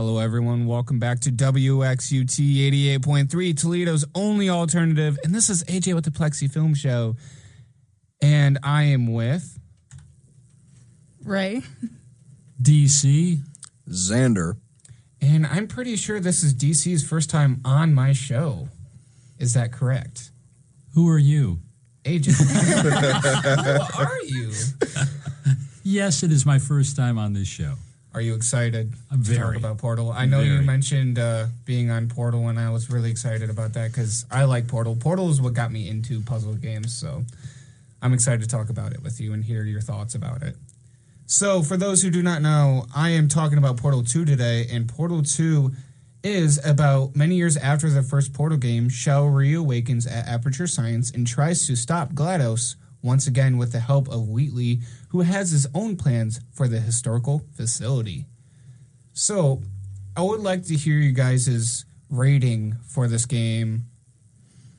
Hello, everyone. Welcome back to WXUT 88.3, Toledo's only alternative. And this is AJ with the Plexi Film Show. And I am with... Ray. DC. Xander. And I'm pretty sure this is DC's first time on my show. Is that correct? Who are you? AJ. Who are you? Yes, it is my first time on this show. Are you excited to talk about Portal? I know you mentioned being on Portal, and I was really excited about that because I like Portal. Portal is what got me into puzzle games, so I'm excited to talk about it with you and hear your thoughts about it. So, for those who do not know, I am talking about Portal 2 today, and Portal 2 is about many years after the first Portal game. Chell reawakens at Aperture Science and tries to stop GLaDOS once again with the help of Wheatley, who has his own plans for the historical facility. So, I would like to hear you guys' rating for this game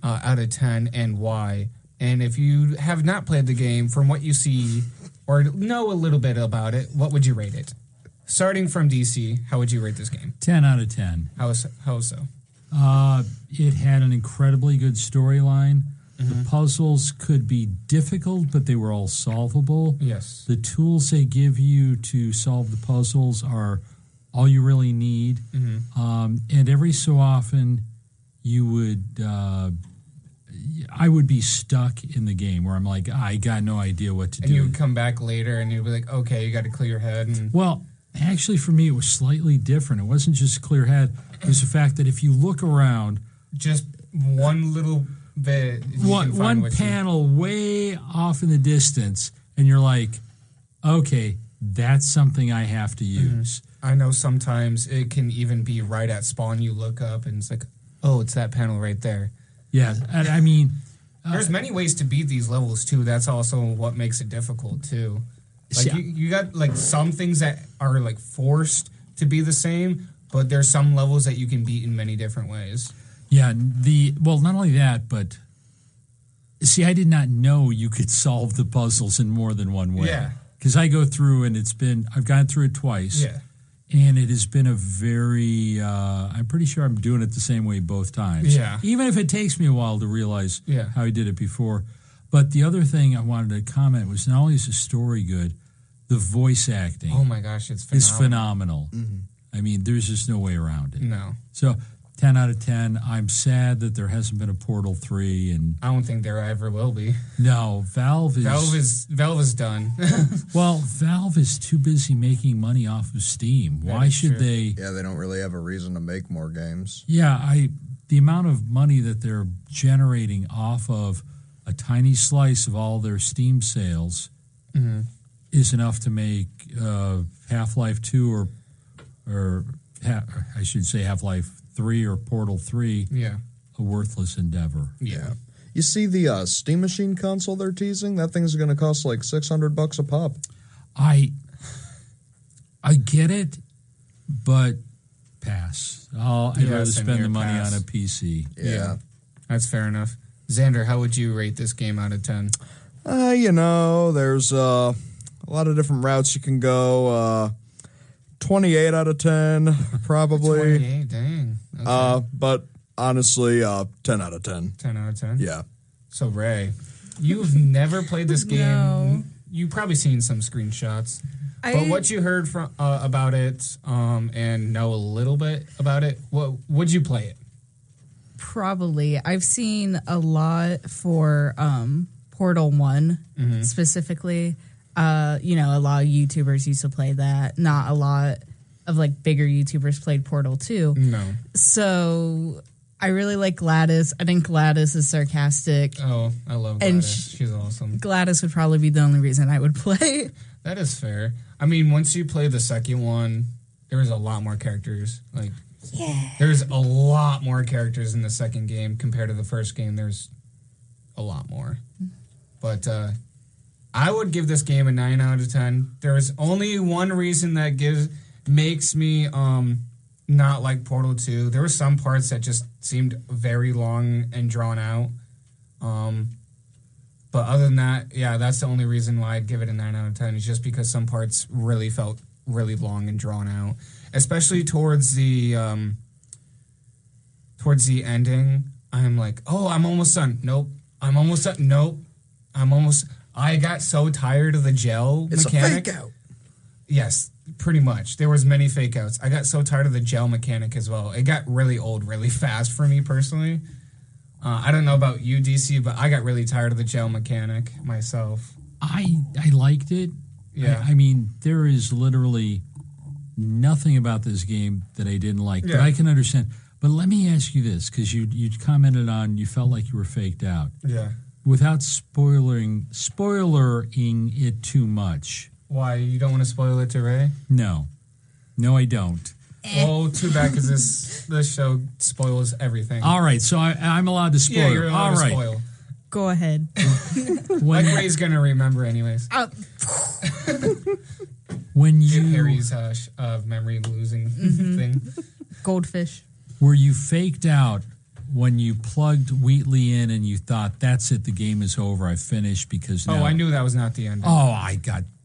out of 10 and why. And if you have not played the game, from what you see or know a little bit about it, what would you rate it? Starting from DC, how would you rate this game? 10 out of 10. How so? It had an incredibly good storyline. The puzzles could be difficult, but they were all solvable. Yes. The tools they give you to solve the puzzles are all you really need. And every so often, you would... I would be stuck in the game where I'm like, I got no idea what to do. And you would come back later and you'd be like, okay, you got to clear your head. And... Well, actually for me, it was slightly different. It wasn't just a clear head. It was the fact that if you look around... Just one little bit... One panel way off in the distance, and you're like, okay, that's something I have to use. I know sometimes it can even be right at spawn. You look up and it's like, oh, it's that panel right there. Yeah, and I mean... There's many ways to beat these levels, too. That's also what makes it difficult, too. Like, you got, like, some things that are, like, forced to be the same, but there's some levels that you can beat in many different ways. Yeah, well, not only that, but... See, I did not know you could solve the puzzles in more than one way. Yeah. Because I go through, and I've gone through it twice. Yeah. And it has been a very, I'm pretty sure I'm doing it the same way both times. Yeah. Even if it takes me a while to realize how I did it before. But the other thing I wanted to comment was not only is the story good, the voice acting. Oh my gosh, it's phenomenal. It's phenomenal. I mean, there's just no way around it. No. So, 10 out of 10. I'm sad that there hasn't been a Portal 3. And I don't think there ever will be. No, Valve is done. Well, Valve is too busy making money off of Steam. Why should they? Yeah, they don't really have a reason to make more games. Yeah, the amount of money that they're generating off of a tiny slice of all their Steam sales is enough to make Half-Life 2 or I should say Half-Life 3 or Portal 3 a worthless endeavor. Yeah. You see the Steam Machine console they're teasing? That thing's going to cost like $600 a pop. I get it, but pass. I'd rather spend the money on a PC. Yeah. That's fair enough. Xander, how would you rate this game out of 10? There's a lot of different routes you can go. 28 out of 10, probably. 28, dang. Okay. But honestly, 10 out of 10. 10 out of 10? Yeah. So, Ray, you've never played this game. No. You've probably seen some screenshots. But what you heard from about it and know a little bit about it, would you play it? Probably. I've seen a lot for Portal 1 specifically. A lot of YouTubers used to play that. Not a lot of like bigger YouTubers played Portal 2. No. So I really like GLaDOS. I think GLaDOS is sarcastic. Oh, I love GLaDOS. And she's awesome. GLaDOS would probably be the only reason I would play. That is fair. I mean, once you play the second one, there's a lot more characters. Like, there's a lot more characters in the second game compared to the first game. There's a lot more. But I would give this game a 9 out of 10. There's only one reason that makes me not like Portal 2. There were some parts that just seemed very long and drawn out. But other than that, that's the only reason why I'd give it a 9 out of 10. Is just because some parts really felt really long and drawn out. especially towards the ending. I'm like, oh, I'm almost done. Nope. I'm almost done. Nope. I got so tired of the gel mechanic. It's a fake out. Yes, pretty much. There was many fake outs. I got so tired of the gel mechanic as well. It got really old really fast for me personally. I don't know about you, DC, but I got really tired of the gel mechanic myself. I liked it. Yeah. I mean, there is literally nothing about this game that I didn't like, but I can understand. But let me ask you this, because you commented on you felt like you were faked out. Yeah. Without spoilering it too much. Why? You don't want to spoil it to Ray? No, I don't. Oh, too bad, because this show spoils everything. All right, so I'm allowed to spoil. Yeah, you're allowed to spoil. Go ahead. Like Ray's going to remember anyways. When you... Harry's memory losing thing. Goldfish. Were you faked out when you plugged Wheatley in and you thought, that's it, the game is over, I finished because now... Oh, I knew that was not the end.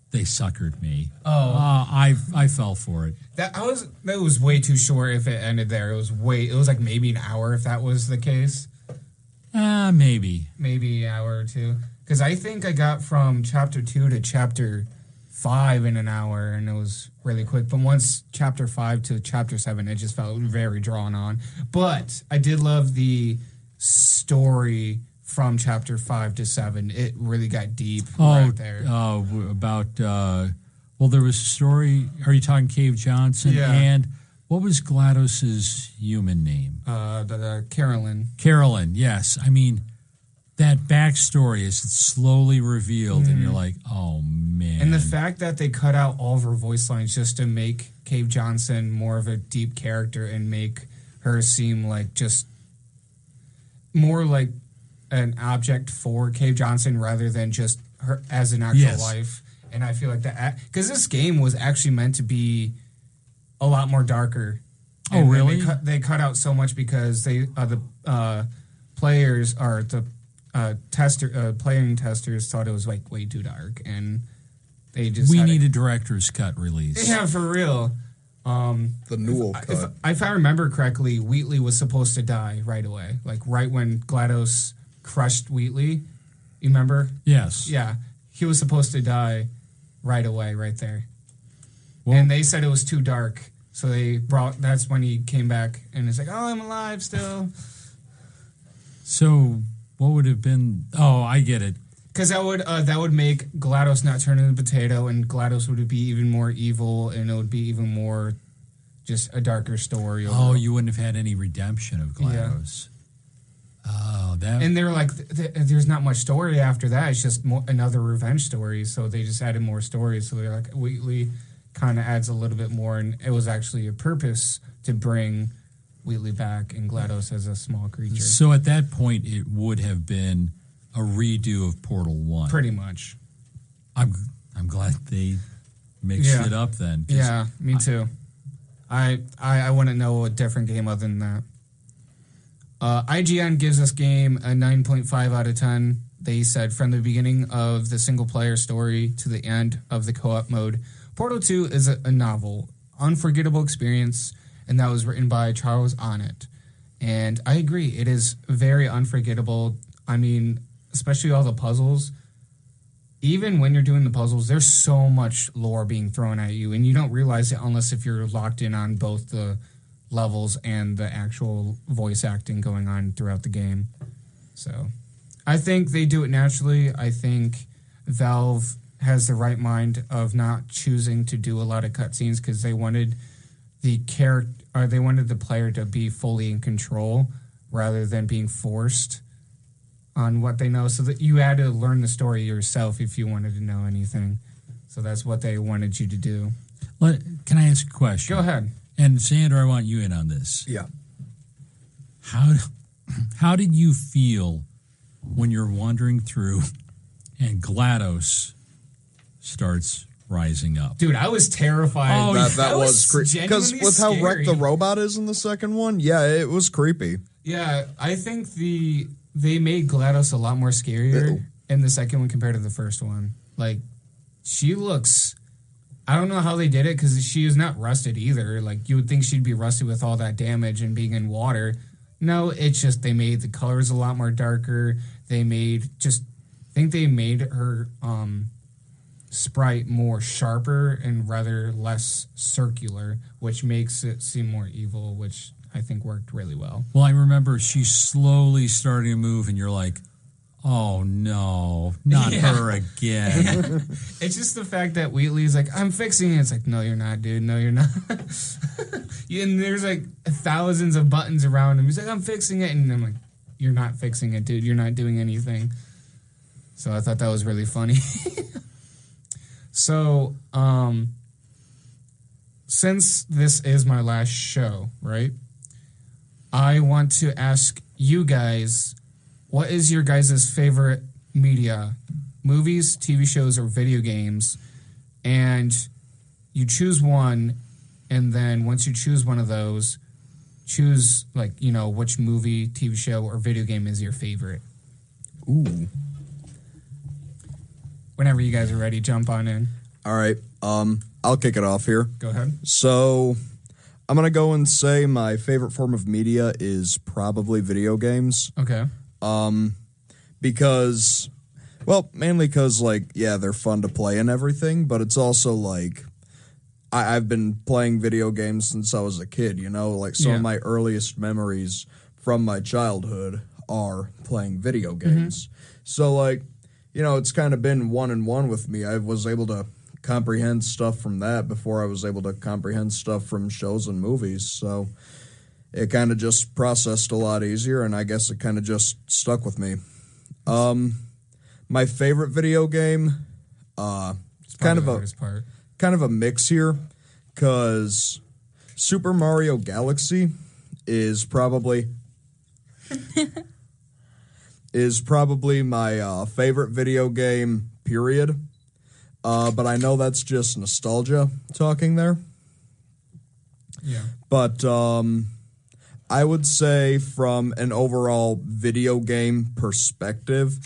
They suckered me. Oh. I fell for it. That was way too short if it ended there. It was like maybe an hour if that was the case. Maybe. Maybe an hour or two. Because I think I got from chapter 2 to chapter 5 in an hour, and it was really quick. But once chapter 5 to chapter 7, it just felt very drawn on. But I did love the story from chapter 5 to 7. It really got deep right there. There was a story. Are you talking Cave Johnson? Yeah. And what was GLaDOS's human name? Carolyn. Carolyn, yes. I mean, that backstory is slowly revealed, and you're like, oh, man. And the fact that they cut out all of her voice lines just to make Cave Johnson more of a deep character and make her seem like just more like an object for Cave Johnson rather than just her as an actual life. And I feel like that, because this game was actually meant to be a lot more darker. Oh, really? They cut out so much because the players or the playing testers thought it was like way too dark, and they just need a director's cut release. Yeah, for real. The Newell cut. If I remember correctly, Wheatley was supposed to die right away, like right when GLaDOS crushed Wheatley. You remember? Yes. Yeah, he was supposed to die right away, right there. Well, and they said it was too dark, so that's when he came back and it's like, oh, I'm alive still. So what would have been? Oh, I get it. Because that would make GLaDOS not turn into a potato, and GLaDOS would be even more evil, and it would be even more just a darker story. Oh, you wouldn't have had any redemption of GLaDOS. Yeah. Oh, that. And they're like, there's not much story after that. It's just another revenge story. So they just added more stories. So they're like, Wheatley kind of adds a little bit more, and it was actually a purpose to bring Wheatley back and GLaDOS as a small creature. So at that point, it would have been a redo of Portal 1. Pretty much. I'm glad they mixed it up then. Yeah, me too. I wouldn't know a different game other than that. IGN gives this game a 9.5 out of 10. They said from the beginning of the single-player story to the end of the co-op mode, Portal 2 is a novel, unforgettable experience, and that was written by Charles Onnett. And I agree, it is very unforgettable. I mean, especially all the puzzles. Even when you're doing the puzzles, there's so much lore being thrown at you, and you don't realize it unless if you're locked in on both the levels and the actual voice acting going on throughout the game. So I think they do it naturally. I think Valve has the right mind of not choosing to do a lot of cutscenes because they wanted the player to be fully in control rather than being forced on what they know, so that you had to learn the story yourself if you wanted to know anything. So that's what they wanted you to do. Can I ask a question? Go ahead. And Xander, I want you in on this. Yeah. How did you feel when you're wandering through and GLaDOS starts rising up? Dude, I was terrified. Oh, that was creepy. Because with how wrecked the robot is in the second one, yeah, it was creepy. Yeah, I think they made GLaDOS a lot more scarier in the second one compared to the first one. Like, she looks I don't know how they did it because she is not rusted either. Like, you would think she'd be rusted with all that damage and being in water. No, it's just they made the colors a lot more darker. They made her sprite more sharper and rather less circular, which makes it seem more evil, which I think worked really well. Well, I remember she's slowly starting to move, and you're like, oh no, not her again. It's just the fact that Wheatley's like, I'm fixing it. It's like, no, you're not, dude. No, you're not. And there's like thousands of buttons around him. He's like, I'm fixing it. And I'm like, you're not fixing it, dude. You're not doing anything. So I thought that was really funny. So, since this is my last show, right, I want to ask you guys, what is your guys' favorite media? Movies, TV shows, or video games? And you choose one, and then once you choose one of those, choose, like, you know, which movie, TV show, or video game is your favorite. Ooh. Whenever you guys are ready, jump on in. All right. I'll kick it off here. Go ahead. So I'm going to go and say my favorite form of media is probably video games. Okay. Because, well, mainly because, like, yeah, they're fun to play and everything, but it's also, like, I've been playing video games since I was a kid, you know? Like, some of my earliest memories from my childhood are playing video games. So, like, you know, it's kind of been one and one with me. I was able to comprehend stuff from that before I was able to comprehend stuff from shows and movies. So it kind of just processed a lot easier, and I guess it kind of just stuck with me. My favorite video game, it's kind of a mix here, because Super Mario Galaxy is probably my favorite video game, period. But I know that's just nostalgia talking there. Yeah. But I would say from an overall video game perspective,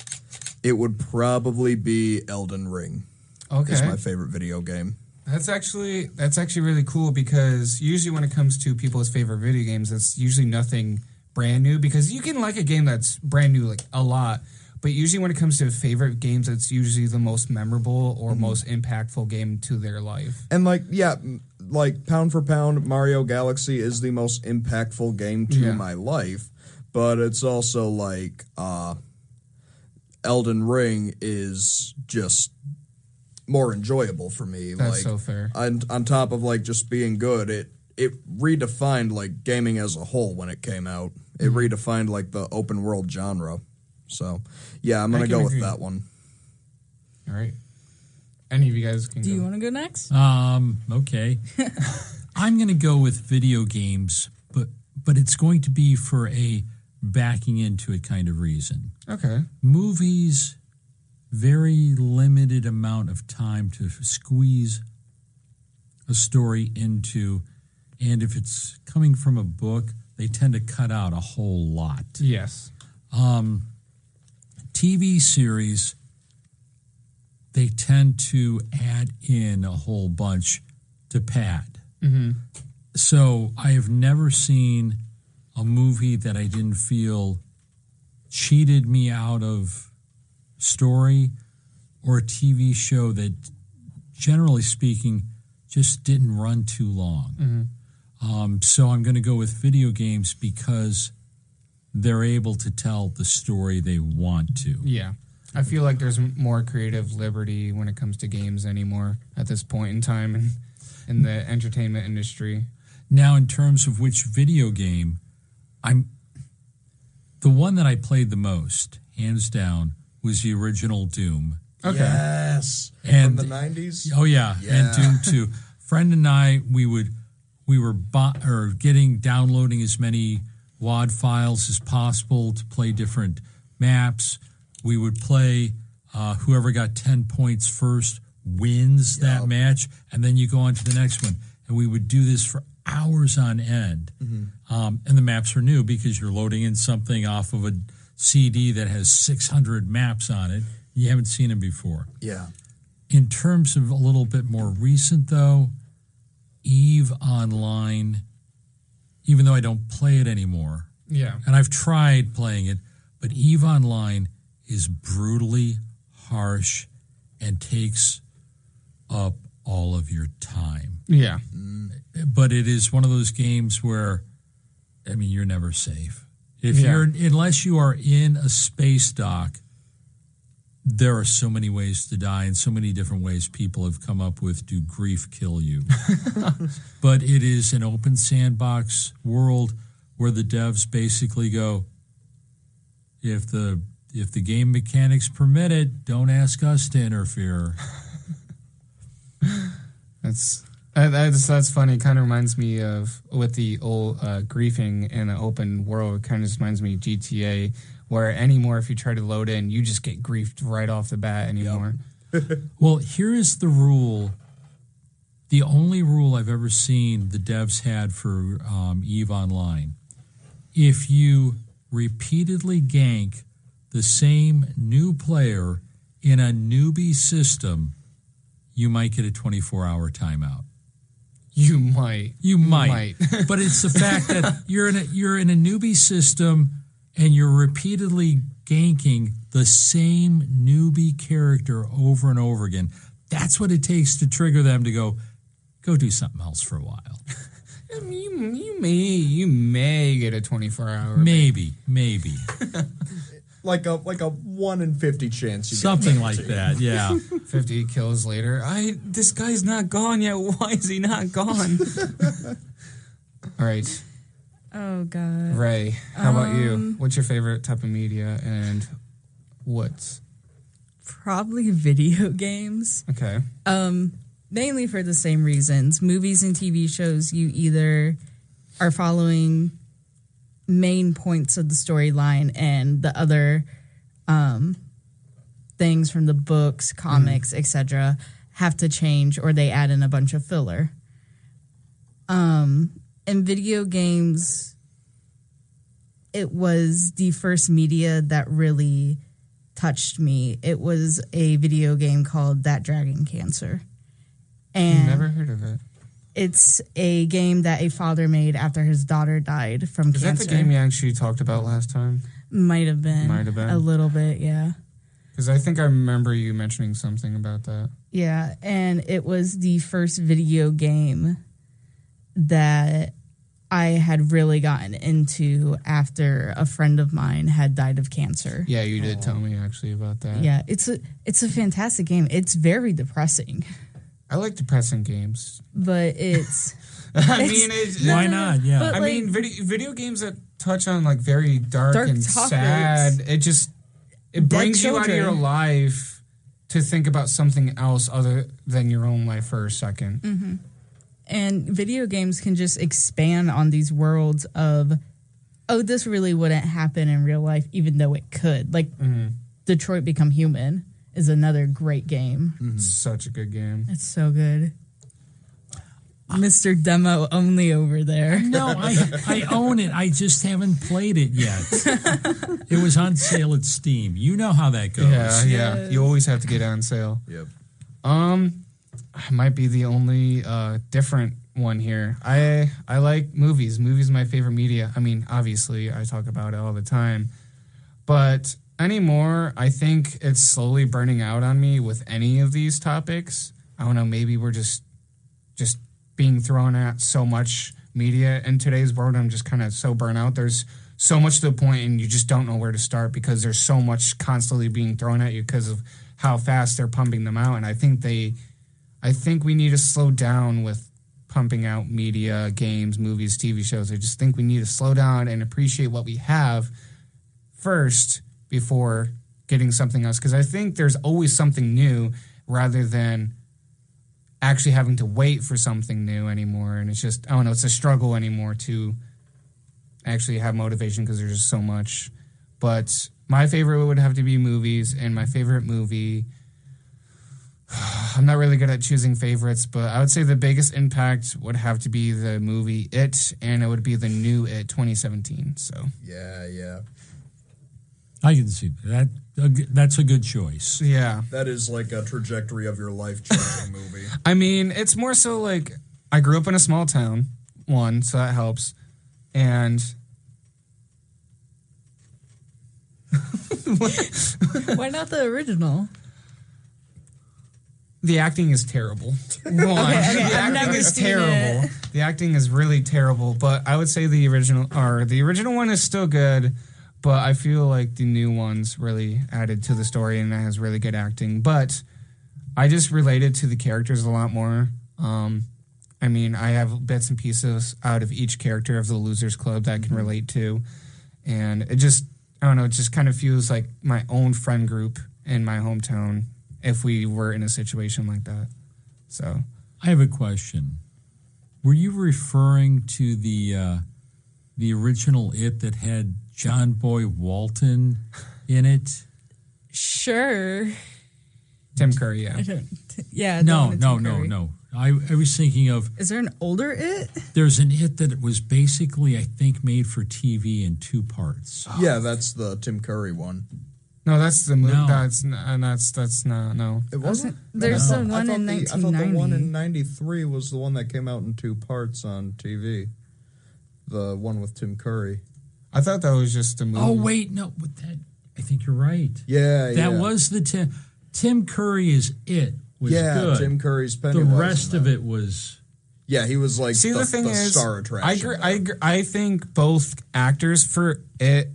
it would probably be Elden Ring. Okay. It's my favorite video game. That's actually really cool, because usually when it comes to people's favorite video games, it's usually nothing brand new, because you can like a game that's brand new like a lot, but usually when it comes to favorite games, it's usually the most memorable or most impactful game to their life. And like, yeah, like pound for pound, Mario Galaxy is the most impactful game to my life, but it's also like Elden Ring is just more enjoyable for me. That's like, so fair. And on top of like just being good, it redefined like gaming as a whole when it came out. It redefined like the open world genre. So yeah, I'm gonna go with that one. All right. Any of you guys can Do go. you want to go next? Okay. I'm gonna go with video games, but it's going to be for a backing into it kind of reason. Okay. Movies, very limited amount of time to squeeze a story into, and if it's coming from a book, they tend to cut out a whole lot. Yes. TV series, they tend to add in a whole bunch to pad. So I have never seen a movie that I didn't feel cheated me out of story, or a TV show that, generally speaking, just didn't run too long. So I'm going to go with video games because they're able to tell the story they want to. Yeah. I feel like there's more creative liberty when it comes to games anymore at this point in time in the entertainment industry. Now, in terms of which video game, the one that I played the most, hands down, was the original Doom. Okay. Yes. And from the 90s? Oh, yeah. And Doom 2. Friend and I, we were downloading as many WAD files as possible to play different maps. We would play whoever got 10 points first wins that match, and then you go on to the next one. And we would do this for hours on end. And the maps are new because you're loading in something off of a CD that has 600 maps on it. You haven't seen them before. Yeah. In terms of a little bit more recent, though, EVE Online, even though I don't play it anymore, and I've tried playing it, but EVE Online is brutally harsh and takes up all of your time. Yeah. But it is one of those games where, I mean, you're never safe. Unless you are in a space dock, there are so many ways to die and so many different ways people have come up with to grief kill you. But it is an open sandbox world where the devs basically go, if the game mechanics permit it, don't ask us to interfere. That's funny. It kind of reminds me of with the old griefing in an open world. It kind of reminds me of GTA, where anymore if you try to load in, you just get griefed right off the bat anymore. Yep. Well, here is the rule. The only rule I've ever seen the devs had for EVE Online: if you repeatedly gank the same new player in a newbie system, you might get a 24-hour timeout. You might. But it's the fact that you're in a newbie system and you're repeatedly ganking the same newbie character over and over again. That's what it takes to trigger them to go do something else for a while. I mean, you may get a 24-hour. Maybe. Like a 1 in 50 chance. You something like that, yeah. 50 kills later. This guy's not gone yet. Why is he not gone? All right. Oh, God. Ray, how about you? What's your favorite type of media and what? Probably video games. Okay. Mainly for the same reasons. Movies and TV shows, you either are following main points of the storyline and the other things from the books, comics, etc. have to change, or they add in a bunch of filler. In video games, it was the first media that really touched me. It was a video game called That Dragon Cancer. And never heard of it. It's a game that a father made after his daughter died from cancer. Is that the game you actually talked about last time? Might have been. A little bit, yeah. Because I think I remember you mentioning something about that. Yeah, and it was the first video game that I had really gotten into after a friend of mine had died of cancer. Yeah, you did tell me actually about that. Yeah, it's a fantastic game. It's very depressing. I like depressing games. But it's... why not? Yeah. I mean, video games that touch on like very dark and sad, it brings you out of your life to think about something else other than your own life for a second. Mm-hmm. And video games can just expand on these worlds of, this really wouldn't happen in real life, even though it could. Like, Detroit Become Human is another great game. Mm-hmm. Such a good game. It's so good. Mr. Demo only over there. No, I own it. I just haven't played it yet. It was on sale at Steam. You know how that goes. Yeah. Yes. You always have to get on sale. Yep. I might be the only different one here. I like movies. Movies are my favorite media. I mean, obviously, I talk about it all the time. But anymore, I think it's slowly burning out on me with any of these topics. I don't know, maybe we're just being thrown at so much media in today's world. I'm just kind of so burnt out. There's so much to the point and you just don't know where to start because there's so much constantly being thrown at you because of how fast they're pumping them out. And I think we need to slow down with pumping out media, games, movies, TV shows. I just think we need to slow down and appreciate what we have first before getting something else. Because I think there's always something new rather than actually having to wait for something new anymore. And it's just, I don't know, it's a struggle anymore to actually have motivation because there's just so much. But my favorite would have to be movies, and my favorite movie, I'm not really good at choosing favorites, but I would say the biggest impact would have to be the movie It, and it would be the new It 2017. So yeah. I can see that. That's a good choice. Yeah. That is like a trajectory of your life-changing movie. I mean, it's more so like I grew up in a small town, so that helps. And why not the original? The acting is terrible. Okay, The I've acting never is seen terrible. it. The acting is really terrible, but I would say the original one is still good, but I feel like the new one's really added to the story and it has really good acting. But I just related to the characters a lot more. I mean, I have bits and pieces out of each character of the Losers Club that I can relate to. And it just, I don't know, it just kind of feels like my own friend group in my hometown if we were in a situation like that. So I have a question. Were you referring to the original It that had John Boy Walton in it? Sure. Tim Curry, yeah. No. I was thinking of... Is there an older It? There's an It that was basically, I think, made for TV in 2 parts. Yeah, that's the Tim Curry one. No, that's the movie. No. That's not. No, It wasn't? There's the one in 1990. I thought the one in 93 was the one that came out in 2 parts on TV. The one with Tim Curry. I thought that was just a movie. Oh, wait, no. But that, I think you're right. Yeah, That was the Tim Curry is It. Was good. Tim Curry's Pennywise. The rest of it was... Yeah, he was like See, the thing is, star attraction. I think both actors for It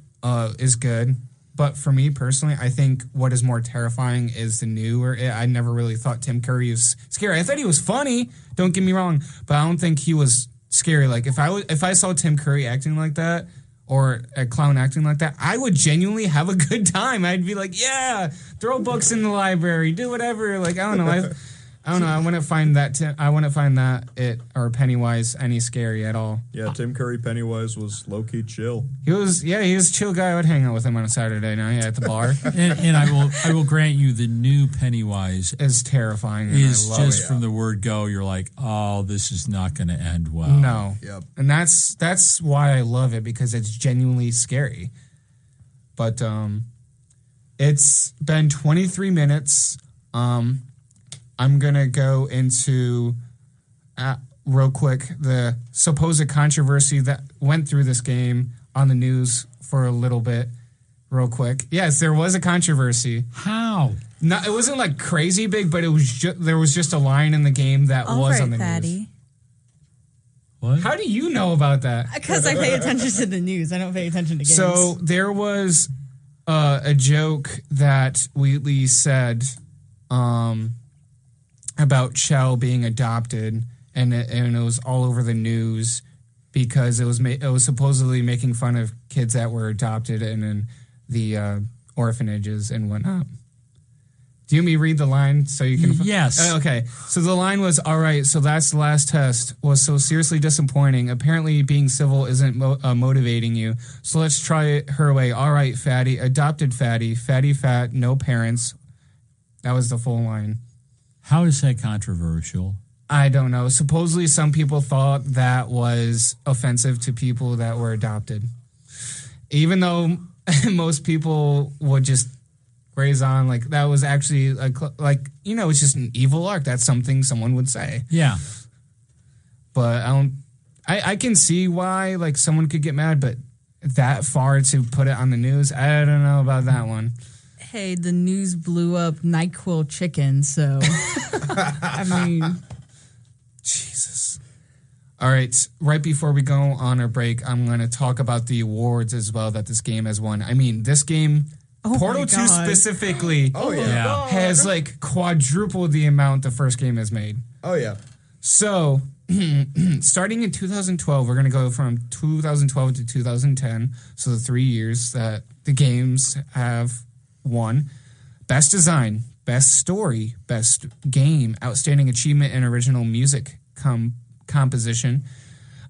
is good. But for me personally, I think what is more terrifying is the newer It. I never really thought Tim Curry was scary. I thought he was funny. Don't get me wrong, but I don't think he was scary. Like if I saw Tim Curry acting like that or a clown acting like that, I would genuinely have a good time. I'd be like, yeah, throw books in the library, do whatever. Like I don't know. I don't know. I wouldn't find that It or Pennywise any scary at all. Yeah, Tim Curry Pennywise was low key chill. He was a chill guy. I would hang out with him on a Saturday night at the bar. and I will grant you the new Pennywise is terrifying. Is I love just it. from the word go, you're like, oh, this is not going to end well. No. Yep. And that's why I love it, because it's genuinely scary. But it's been 23 minutes. I'm going to go into, real quick, the supposed controversy that went through this game on the news for a little bit, real quick. Yes, there was a controversy. How? No, it wasn't like crazy big, but it was there was just a line in the game that was on the news. What? How do you know about that? Because I pay attention to the news. I don't pay attention to games. So there was a joke that Wheatley said about Chell being adopted, and it was all over the news because it was supposedly making fun of kids that were adopted and in the orphanages and whatnot. Do you want me to read the line so you can... Yes. Okay. So the line was, all right, so that's the last test. Was so seriously disappointing. Apparently being civil isn't motivating you. So let's try it her way. All right, fatty. Adopted fatty. Fatty fat. No parents. That was the full line. How is that controversial? I don't know. Supposedly some people thought that was offensive to people that were adopted. Even though most people would just graze on, like, that was actually, like it's just an evil arc. That's something someone would say. Yeah. But I can see why, like, someone could get mad, but that far to put it on the news, I don't know about that one. Hey, the news blew up NyQuil chicken, so I mean, Jesus. All right, right before we go on our break, I'm going to talk about the awards as well that this game has won. I mean, this game, Portal 2 specifically, has like quadrupled the amount the first game has made. Oh yeah. So, starting in 2012, we're going to go from 2012 to 2010. So the 3 years that the games have won. Best design, best story, best game, outstanding achievement in original music composition,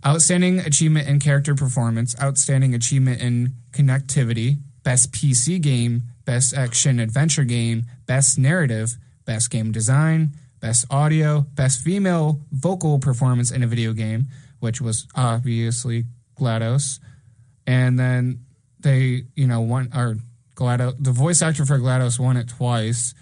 outstanding achievement in character performance, outstanding achievement in connectivity, best PC game, best action adventure game, best narrative, best game design, best audio, best female vocal performance in a video game, which was obviously GLaDOS. And then they, GLaDOS, the voice actor for GLaDOS won it twice,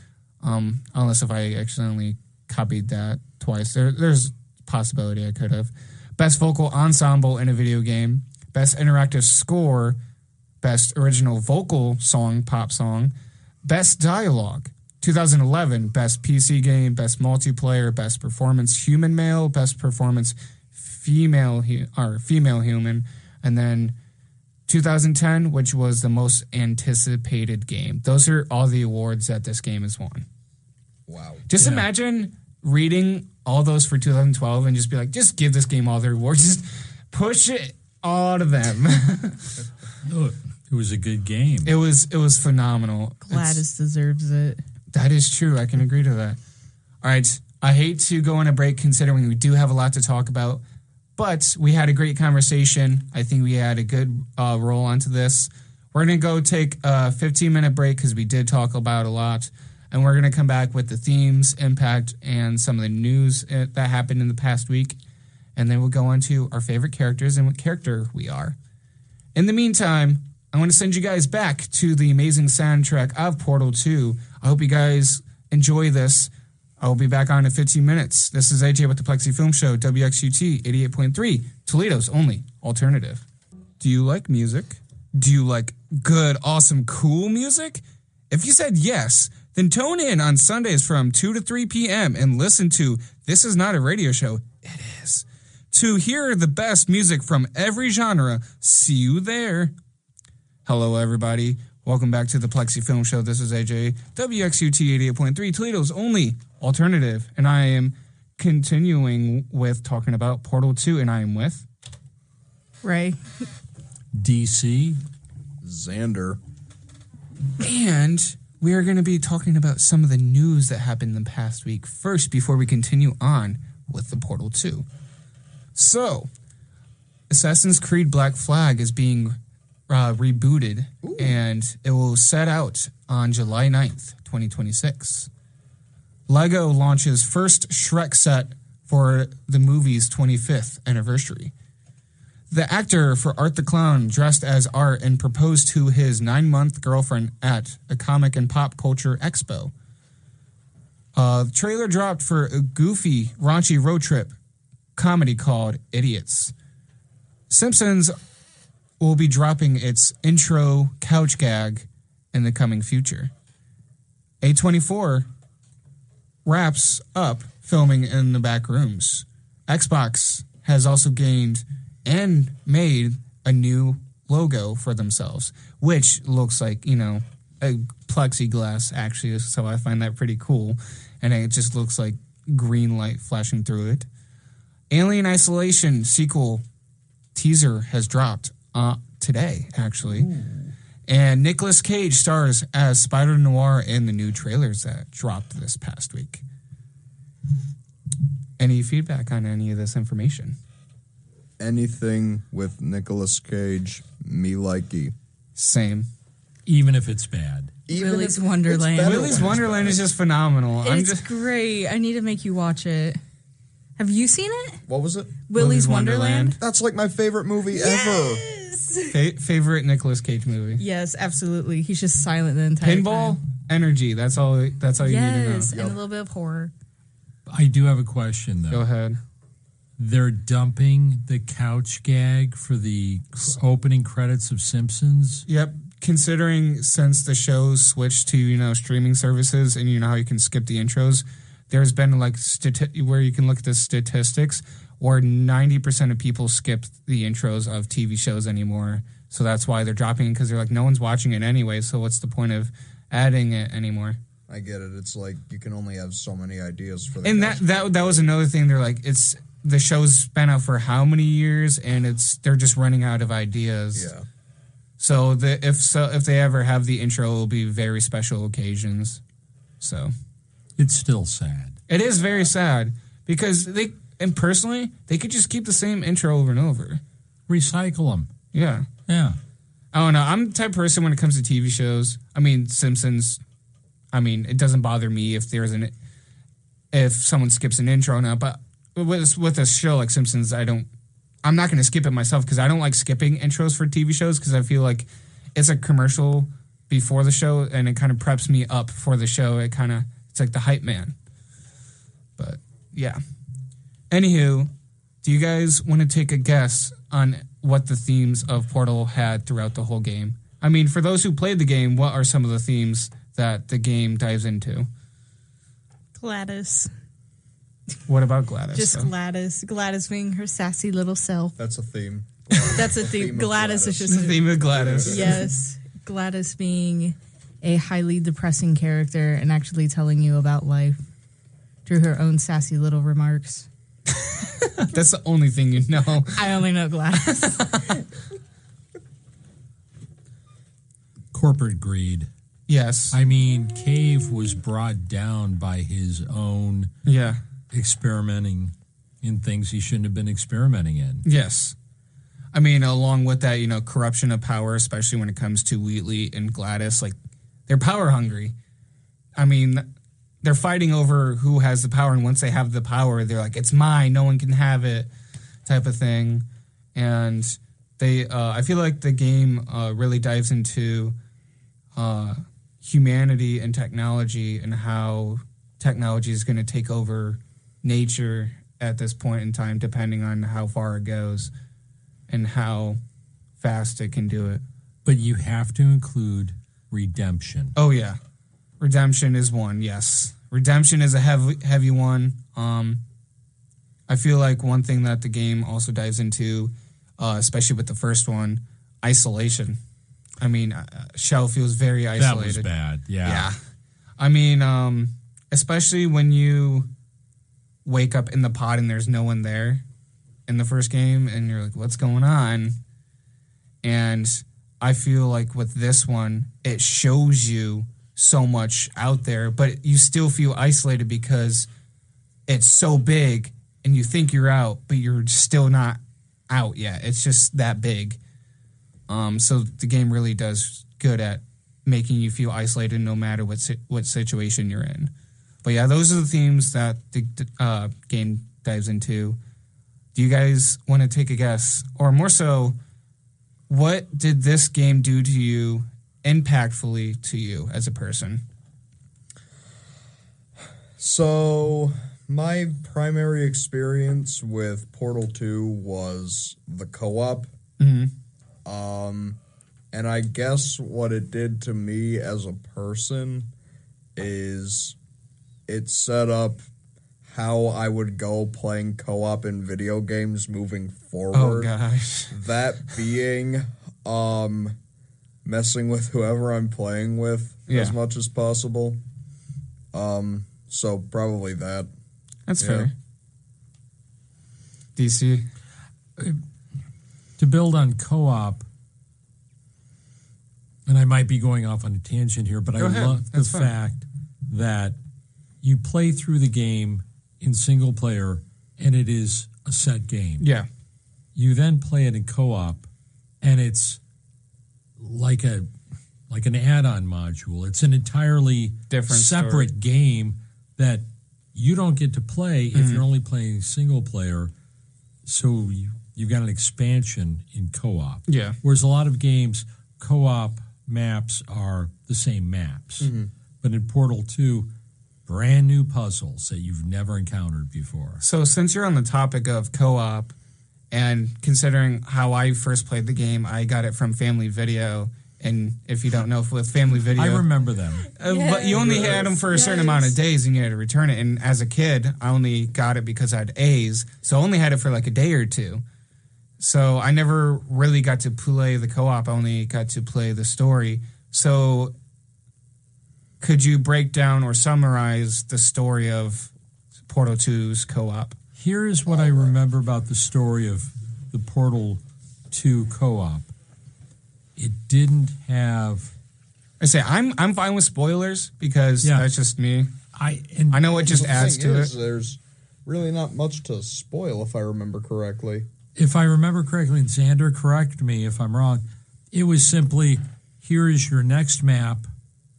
unless if I accidentally copied that twice. There's a possibility I could have. Best vocal ensemble in a video game, best interactive score, best original vocal song, pop song, best dialogue. 2011, best PC game, best multiplayer, best performance human male, best performance female human, and then 2010, which was the most anticipated game. Those are all the awards that this game has won. Wow. Just imagine reading all those for 2012 and just be like, just give this game all their awards. Just push it all to them. It was a good game. It was phenomenal. GLaDOS deserves it. That is true. I can agree to that. All right. I hate to go on a break considering we do have a lot to talk about, but we had a great conversation. I think we had a good roll onto this. We're going to go take a 15-minute break because we did talk about a lot, and we're going to come back with the themes, impact, and some of the news that happened in the past week, and then we'll go on to our favorite characters and what character we are. In the meantime, I want to send you guys back to the amazing soundtrack of Portal 2. I hope you guys enjoy this. I will be back on in 15 minutes. This is AJ with the Plexi Film Show, WXUT 88.3, Toledo's only alternative. Do you like music? Do you like good, awesome, cool music? If you said yes, then tune in on Sundays from 2 to 3 p.m. and listen to This Is Not a Radio Show. It is. To hear the best music from every genre, see you there. Hello, everybody. Welcome back to the Plexi Film Show. This is AJ, WXUT 88.3, Toledo's only alternative. And I am continuing with talking about Portal 2, and I am with... Ray. DC. Xander. And we are going to be talking about some of the news that happened in the past week first before we continue on with the Portal 2. So, Assassin's Creed Black Flag is being rebooted, and it will set out on July 9th, 2026. LEGO launches first Shrek set for the movie's 25th anniversary. The actor for Art the Clown dressed as Art and proposed to his 9-month girlfriend at a comic and pop culture expo. The trailer dropped for a goofy, raunchy road trip comedy called Idiots. Simpsons will be dropping its intro couch gag in the coming future. A24 wraps up filming in the back rooms. Xbox has also gained and made a new logo for themselves, which looks like, a plexiglass, actually, so I find that pretty cool. And it just looks like green light flashing through it. Alien Isolation sequel teaser has dropped today, actually. Ooh. And Nicolas Cage stars as Spider-Noir in the new trailers that dropped this past week. Any feedback on any of this information? Anything with Nicolas Cage, me likey. Same. Even if it's bad. Willy's Wonderland. Willy's Wonderland is just phenomenal. It's great. I need to make you watch it. Have you seen it? What was it? Willy's Wonderland. That's like my favorite movie ever. Favorite Nicolas Cage movie. Yes, absolutely. He's just silent the entire time. Pinball energy. That's all you need to know. Yes, and a little bit of horror. I do have a question, though. Go ahead. They're dumping the couch gag for the opening credits of Simpsons? Yep. Considering since the show switched to, streaming services and how you can skip the intros, there's been where you can look at the statistics where 90% of people skip the intros of TV shows anymore. So that's why they're dropping it, because they're like, no one's watching it anyway, so what's the point of adding it anymore? I get it. It's like you can only have so many ideas for that. And that was another thing. They're like, the show's been out for how many years, and they're just running out of ideas. Yeah. So if they ever have the intro, it'll be very special occasions. So it's still sad. It is very sad because personally they could just keep the same intro over and over. Recycle them. Yeah. Yeah. I don't know. I'm the type of person when it comes to TV shows. I mean, Simpsons. I mean, it doesn't bother me if someone skips an intro now, but with a show like Simpsons, I'm not going to skip it myself because I don't like skipping intros for TV shows because I feel like it's a commercial before the show, and it kind of preps me up for the show. It's like the hype man. But yeah. Anywho, do you guys want to take a guess on what the themes of Portal had throughout the whole game? I mean, for those who played the game, what are some of the themes that the game dives into? GLaDOS. What about GLaDOS? Just GLaDOS. GLaDOS being her sassy little self. That's a theme. That's a theme. GLaDOS is just the theme of GLaDOS. Yes. GLaDOS being a highly depressing character and actually telling you about life through her own sassy little remarks. That's the only thing you know. I only know GLaDOS. Corporate greed. Yes. I mean, Cave was brought down by his own experimenting in things he shouldn't have been experimenting in. Yes. I mean, along with that, corruption of power, especially when it comes to Wheatley and GLaDOS, like, they're power hungry. I mean, they're fighting over who has the power, and once they have the power, they're like, it's mine, no one can have it, type of thing. And I feel like the game really dives into humanity and technology and how technology is going to take over nature at this point in time, depending on how far it goes and how fast it can do it. But you have to include redemption. Oh, yeah. Redemption is one, yes. Redemption is a heavy one. I feel like one thing that the game also dives into, especially with the first one, isolation. I mean, Chell feels very isolated. That was bad, yeah. Yeah. I mean, especially when you wake up in the pod and there's no one there in the first game, and you're like, what's going on? And I feel like with this one, it shows you so much out there, but you still feel isolated because it's so big and you think you're out, but you're still not out yet. It's just that big. So the game really does good at making you feel isolated no matter what situation you're in. But yeah, those are the themes that the game dives into. Do you guys want to take a guess? Or more so, what did this game do to you impactfully to you as a person? So, my primary experience with Portal 2 was the co-op. Mm-hmm. And I guess what it did to me as a person is it set up how I would go playing co-op in video games moving forward. Oh, gosh. That being messing with whoever I'm playing with as much as possible. So probably that. That's fair. DC? To build on co-op, and I might be going off on a tangent here, but I love the fact that you play through the game in single player, and it is a set game. Yeah. You then play it in co-op, and it's like an add-on module. It's an entirely different separate story. game that you don't get to play if you're only playing single player. So you've got an expansion in co-op. Yeah. Whereas a lot of games, co-op maps are the same maps. Mm-hmm. But in Portal 2, brand new puzzles that you've never encountered before. So since you're on the topic of co-op, and considering how I first played the game, I got it from Family Video. And if you don't know, with Family Video... I remember them. But you only had them for a certain amount of days, and you had to return it. And as a kid, I only got it because I had A's, so I only had it for like a day or two. So I never really got to play the co-op. I only got to play the story. So could you break down or summarize the story of Portal 2's co-op? Here's what I remember about the story of the Portal 2 co-op. It didn't have... I say I'm fine with spoilers because that's just me. I know it just adds to it. There's really not much to spoil if I remember correctly. If I remember correctly, and Xander, correct me if I'm wrong, it was simply, here is your next map,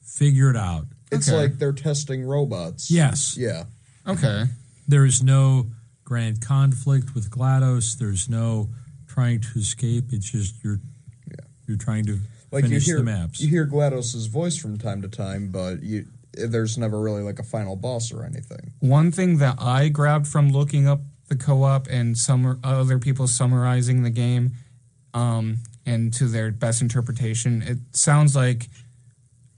figure it out. It's like they're testing robots. Yes. Yeah. Okay. There is no grand conflict with GLaDOS. There's no trying to escape. It's just you're trying to finish the maps. You hear GLaDOS' voice from time to time, but there's never really like a final boss or anything. One thing that I grabbed from looking up the co-op and some other people summarizing the game, and to their best interpretation, it sounds like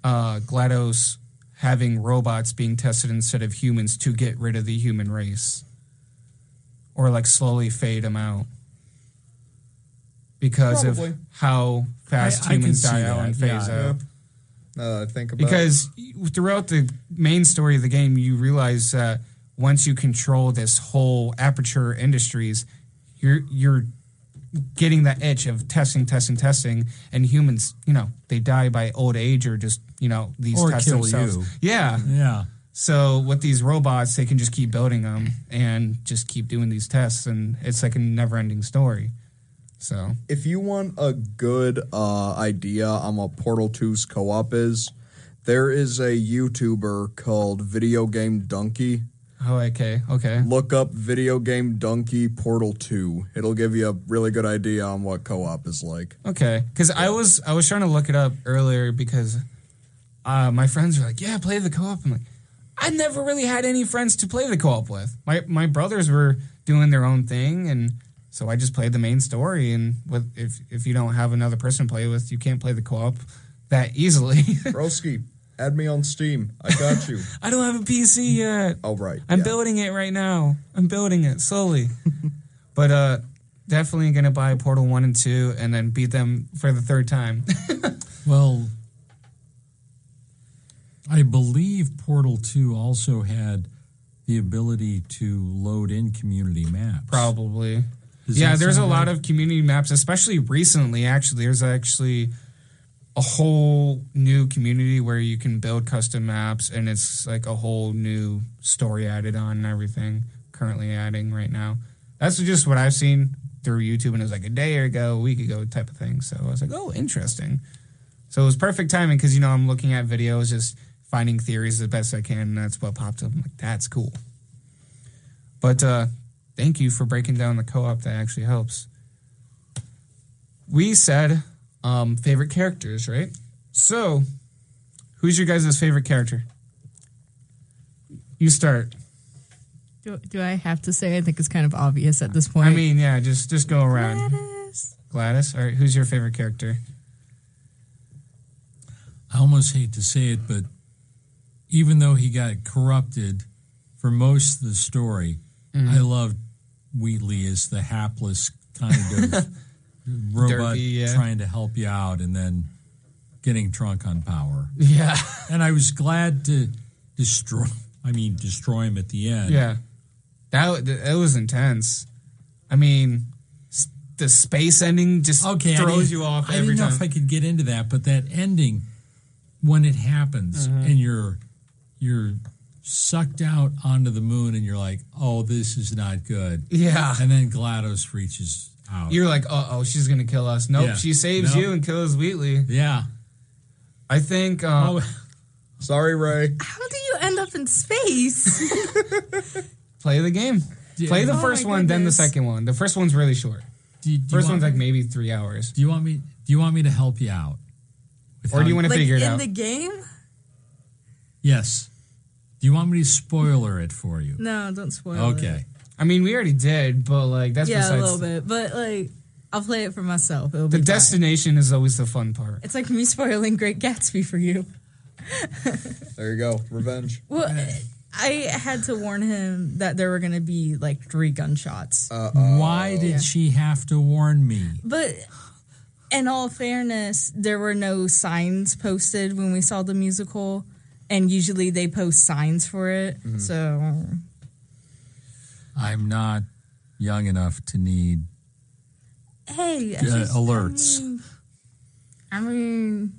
GLaDOS having robots being tested instead of humans to get rid of the human race, or like slowly fade them out because Probably. of how fast humans die out and phase out. Think about Because throughout the main story of the game, you realize that once you control this whole Aperture Industries, you're getting that itch of testing, and humans, they die by old age or just, these or tests kill themselves. you. Yeah. So with these robots, they can just keep building them and just keep doing these tests, and it's like a never-ending story. So if you want a good idea on what Portal 2's co-op is, there is a YouTuber called Video Game Donkey. Oh, okay. Look up Video Game Donkey Portal 2. It'll give you a really good idea on what co-op is like. Okay, because I was trying to look it up earlier because my friends were like, "Yeah, play the co-op." I'm like, I never really had any friends to play the co-op with. My brothers were doing their own thing, and so I just played the main story. And if you don't have another person to play with, you can't play the co-op that easily. Broski, add me on Steam. I got you. I don't have a PC yet. Oh, right. I'm building it right now. I'm building it slowly. But definitely going to buy Portal 1 and 2 and then beat them for the third time. Well, I believe Portal 2 also had the ability to load in community maps. Probably. There's a lot of community maps, especially recently, actually. There's actually a whole new community where you can build custom maps, and it's like a whole new story added on and everything, currently adding right now. That's just what I've seen through YouTube, and it was like a day ago, a week ago type of thing. So I was like, oh, interesting. So it was perfect timing because, I'm looking at videos, just finding theories the best I can, and that's what popped up. I'm like, that's cool. But thank you for breaking down the co-op. That actually helps. We said favorite characters, right? So, who's your guys' favorite character? You start. Do I have to say? I think it's kind of obvious at this point. I mean, yeah, just go around. GLaDOS. All right, who's your favorite character? I almost hate to say it, but even though he got corrupted for most of the story, I loved Wheatley as the hapless kind of robot Derpy, trying to help you out and then getting drunk on power. Yeah. And I was glad to destroy him at the end. Yeah. That was intense. I mean, the space ending just throws you off every time. I didn't know if I could get into that, but that ending, when it happens and you're sucked out onto the moon and you're like, oh, this is not good. Yeah. And then GLaDOS reaches out. You're like, uh-oh, she's going to kill us. Nope, she saves you and kills Wheatley. Yeah. I think... sorry, Ray. How do you end up in space? Play the game. Yeah. Play the first one, then the second one. The first one's really short. First one's like maybe 3 hours. Do you want me to help you out? Or do you want to figure it out? In the game? Yes. Do you want me to spoiler it for you? No, don't spoil it. Okay. I mean, we already did, but like that's a besides... little bit. But like, I'll play it for myself. It'll the be destination is always the fun part. It's like me spoiling Great Gatsby for you. There you go. Revenge. Well, I had to warn him that there were going to be like 3 gunshots. Why did she have to warn me? But in all fairness, there were no signs posted when we saw the musical, and usually they post signs for it. Mm-hmm. So I'm not young enough to need alerts. I mean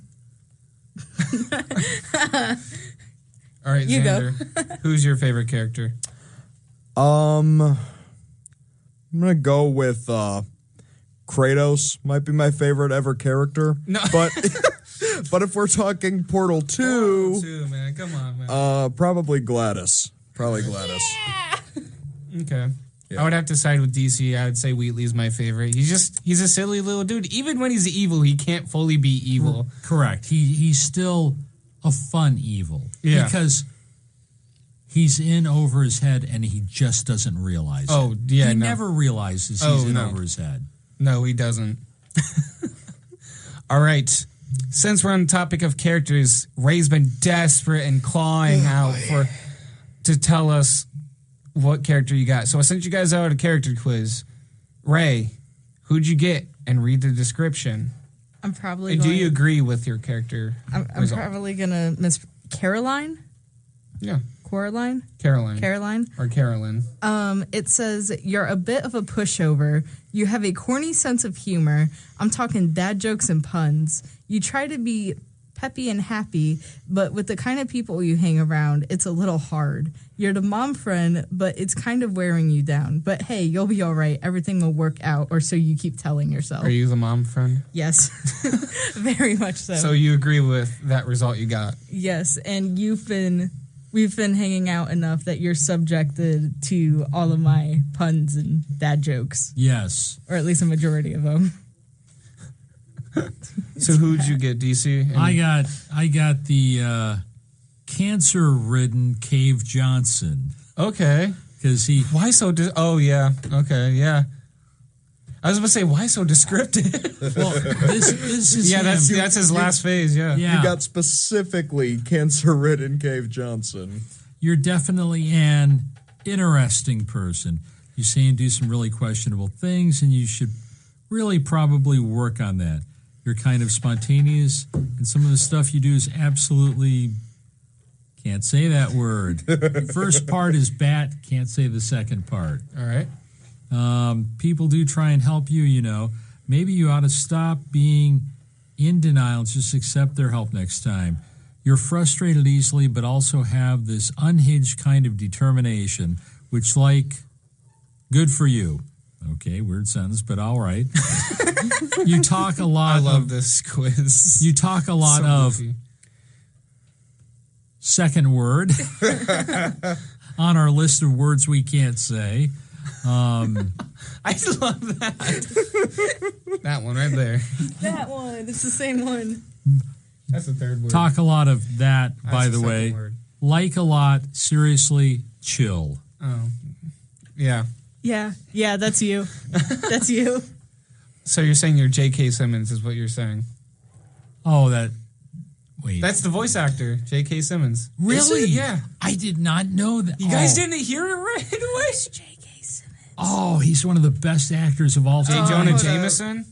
all right, you Xander, go. Who's your favorite character? I'm gonna go with Kratos. Might be my favorite ever character. No, but if we're talking Portal 2, Portal 2, man, come on, man. Probably GLaDOS. Probably GLaDOS. Yeah. Okay. I would have to side with DC. I would say Wheatley's my favorite. He's a silly little dude. Even when he's evil, he can't fully be evil. Correct. He's still a fun evil. Yeah. Because he's in over his head and he just doesn't realize it. Oh, yeah, He no. never realizes he's in over his head. No, he doesn't. All right. Since we're on the topic of characters, Ray's been desperate and clawing out to tell us what character you got. So I sent you guys out a character quiz. Ray, who'd you get? And read the description. I'm probably Do you agree with your character? I'm probably going to miss Caroline? Yeah. Coraline? Caroline. Or Carolyn. It says, you're a bit of a pushover. You have a corny sense of humor. I'm talking dad jokes and puns. You try to be peppy and happy, but with the kind of people you hang around, it's a little hard. You're the mom friend, but it's kind of wearing you down. But hey, you'll be all right. Everything will work out, or so you keep telling yourself. Are you the mom friend? Yes. Very much so. So you agree with that result you got? Yes, and we've been hanging out enough that you're subjected to all of my puns and dad jokes. Yes. Or at least a majority of them. So who'd you get, DC? I got the cancer-ridden Cave Johnson. Okay. Because he... Why so... oh, yeah. Okay, yeah. I was going to say, why so descriptive? Well, this is him. That's his last phase, yeah. You got specifically cancer-ridden Cave Johnson. You're definitely an interesting person. You say and do some really questionable things, and you should really probably work on that. You're kind of spontaneous, and some of the stuff you do is absolutely... Can't say that word. First part is bat, can't say the second part. All right. People do try and help you, you know. Maybe you ought to stop being in denial and just accept their help next time. You're frustrated easily, but also have this unhinged kind of determination, which, like, good for you. Okay, weird sentence, but all right. You talk a lot. I love this quiz. You talk a lot of goofy. Second word on our list of words we can't say. I love that. That one right there. That one. It's the same one. That's the third word. Talk a lot of that, That's by the the way. word. Like a lot, seriously, chill. Oh. Yeah. Yeah, that's you. That's you. So you're saying you're J.K. Simmons is what you're saying. Oh, that... Wait. That's the voice actor, J.K. Simmons. Really? Yeah. I did not know that. You guys didn't hear it right away? J.K. Simmons. Oh, he's one of the best actors of all time. J. Jonah Jameson?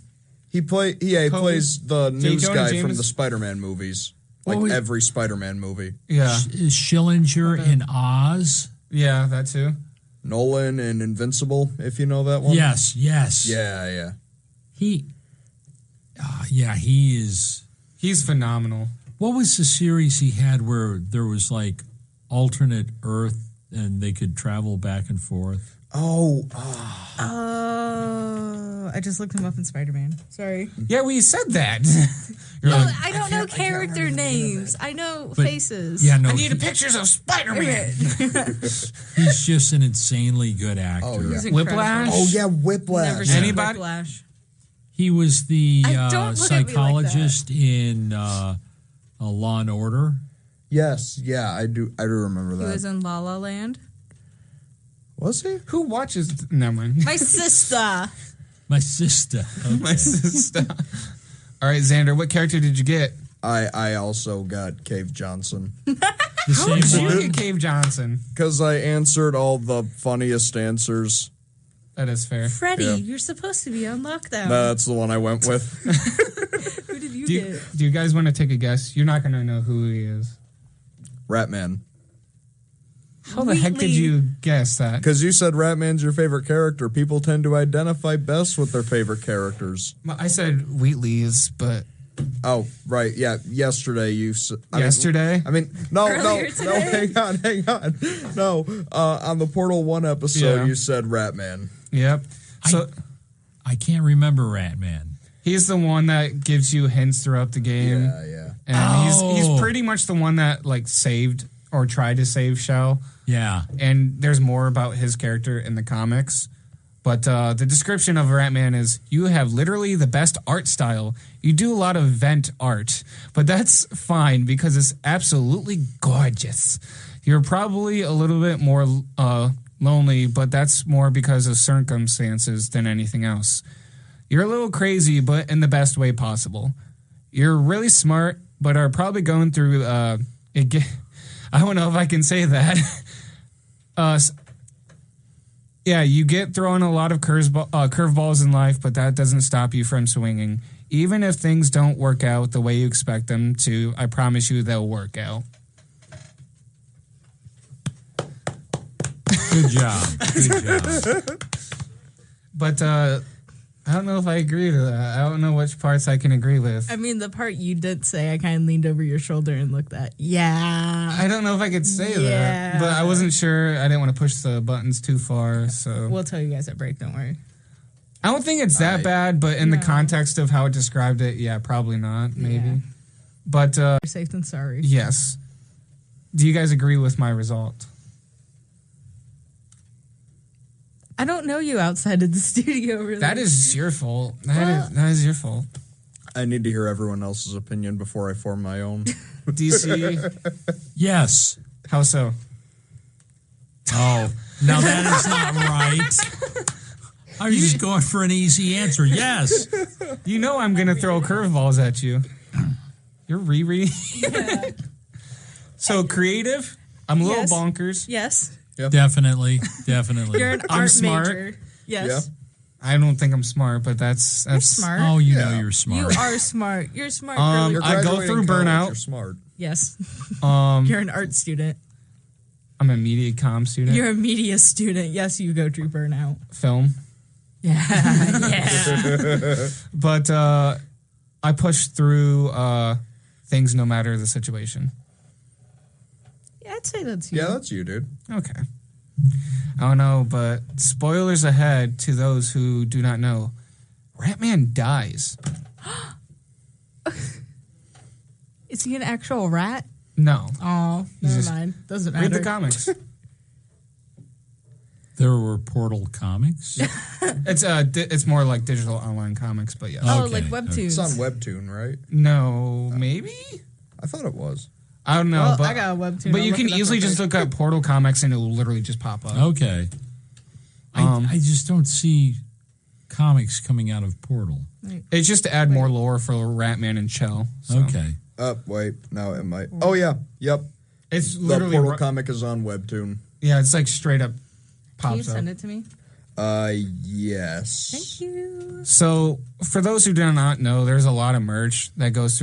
He plays the news Jonah guy Jameson? from the Spider-Man movies. Like every Spider-Man movie. Yeah. Is Schillinger in Oz? Yeah, that too. Nolan and Invincible, if you know that one. Yes. Yeah. He is... He's phenomenal. What was the series he had where there was like alternate Earth and they could travel back and forth? Oh, I just looked him up in Spider-Man. Sorry. Yeah, we said that. I don't know character names. I know faces. Yeah, no. I need pictures of Spider-Man. He's just an insanely good actor. Oh, yeah. Whiplash? Oh, yeah, Whiplash. Never seen Anybody? Whiplash. He was the don't look at me like psychologist in Law and Order. Yes, yeah, I do remember that. He was in La La Land. Was he? Who watches... Never mind. My sister. My sister. Okay. My sister. All right, Xander, what character did you get? I also got Cave Johnson. The How did same you one? get Cave Johnson? Because I answered all the funniest answers. That is fair. Freddie, Yeah. you're supposed to be on lockdown. That's the one I went with. Who did you Do get? you guys want to take a guess? You're not going to know who he is. Ratman. How the heck did you guess that? Because you said Ratman's your favorite character. People tend to identify best with their favorite characters. I said Wheatley's, but... Oh, right. Yeah. Yesterday you said... Yesterday? No, Earlier today? hang on. No, on the Portal 1 episode, Yeah. you said Ratman. Yep. So I can't remember Ratman. he's the one that gives you hints throughout the game. Yeah. And he's pretty much the one that, like, saved or tried to save Chell. Yeah. And there's more about his character in the comics. But the description of Ratman is, you have literally the best art style. You do a lot of vent art, but that's fine because it's absolutely gorgeous. You're probably a little bit more lonely, but that's more because of circumstances than anything else. You're a little crazy, but in the best way possible. You're really smart, but are probably going through... I don't know if I can say that. Yeah, you get thrown a lot of curveballs in life, but that doesn't stop you from swinging. Even if things don't work out the way you expect them to, I promise you they'll work out. Good job. Good job. But I don't know if I agree to that. I don't know which parts I can agree with. I mean, the part you did say, I kind of leaned over your shoulder and looked at. Yeah. I don't know if I could say that, but I wasn't sure. I didn't want to push the buttons too far, so. We'll tell you guys at break, don't worry. I don't think it's that bad, but in the context of how it described it, yeah, probably not, maybe. Yeah. But, You're safe than sorry. yes. Do you guys agree with my result? I don't know you outside of the studio, really. That is your fault. That is your fault. I need to hear everyone else's opinion before I form my own. DC, Yes. how so? Oh, now that is not right. I was just going for an easy answer. Yes. You know I'm going to throw curveballs at you. You're rereading. Yeah. So creative, I'm a little Yes. bonkers. Yes. Yep. Definitely. You're an I'm art smart. major. Yes. I don't think I'm smart, but that's You're smart. Oh, you know Yeah. you're smart. You are smart. You're smart. You're I go graduating through college, burnout. You're smart. Yes. You're an art student. I'm a media comm student. You're a media student. Yes, you go through burnout. Film. Yeah. Yeah. But I push through things no matter the situation. Yeah, I'd say that's you. Yeah, that's you, dude. Okay. I don't know, but spoilers ahead to those who do not know. Ratman dies. Is he an actual rat? No. Oh, He's never just- mind. Doesn't matter. Read the comics. There were Portal comics. It's more like digital online comics, but yes. Oh, Okay. like webtoons. It's on Webtoon, right? No, maybe? I thought it was. I don't know. Well, but I got a webtoon. But I'll you look can it up easily real just quick. look up Portal Comics and it will literally just pop up. Okay. I just don't see comics coming out of Portal. It's just to add more lore for Ratman and Chell. So. Okay. Wait. No, it might. Oh, yeah. Yep. It's The literally... Portal comic is on Webtoon. Yeah, it's like straight up Can you pops up. send it to me? Yes. Thank you. So, for those who do not know, there's a lot of merch that goes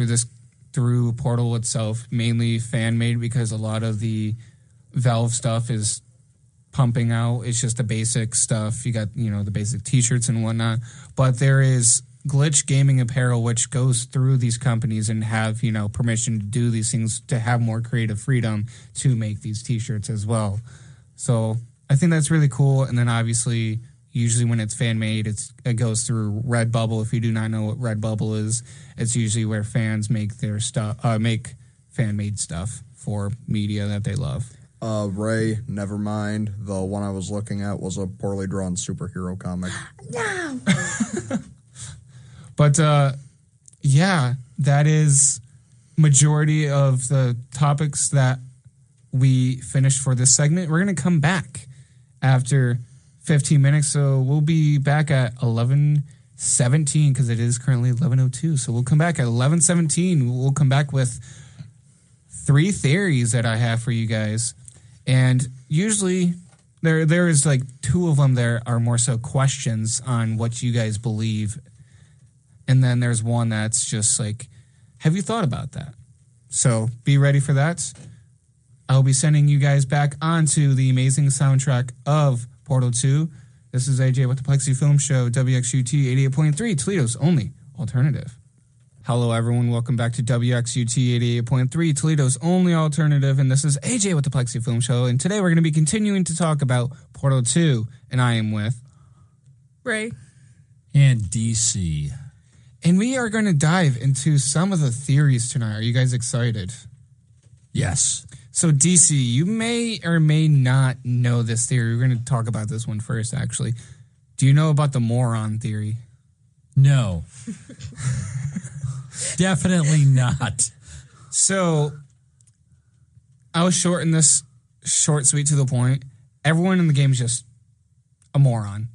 through Portal itself, mainly fan made because a lot of the Valve stuff is pumping out. It's just the basic stuff. You got, the basic t-shirts and whatnot. But there is Glitch Gaming Apparel, which goes through these companies and have, permission to do these things, to have more creative freedom to make these t-shirts as well. So I think that's really cool. And then obviously, usually when it's fan made, it goes through Redbubble. If you do not know what Redbubble is, it's usually where fans make their stuff, make fan made stuff for media that they love. Ray, never mind. The one I was looking at was a poorly drawn superhero comic. No. But yeah, that is majority of the topics that we finished for this segment. We're going to come back after 15 minutes, so we'll be back at 11:17 because it is currently 11:02. So we'll come back at 11:17. We'll come back with 3 theories that I have for you guys, and usually there is like 2 of them there are more so questions on what you guys believe, and then there's one that's just like, have you thought about that? So be ready for that. I'll be sending you guys back onto the amazing soundtrack of Portal 2. This is AJ with the Plexi Film Show, WXUT 88.3, Toledo's only alternative. Hello, everyone. Welcome back to WXUT 88.3, Toledo's only alternative. And this is AJ with the Plexi Film Show. And today we're going to be continuing to talk about Portal 2. And I am with Ray. And DC. And we are going to dive into some of the theories tonight. Are you guys excited? Yes. So, DC, you may or may not know this theory. We're going to talk about this one first, actually. Do you know about the Moron Theory? No. Definitely not. So, I'll shorten this short, sweet, to the point. Everyone in the game is just a moron.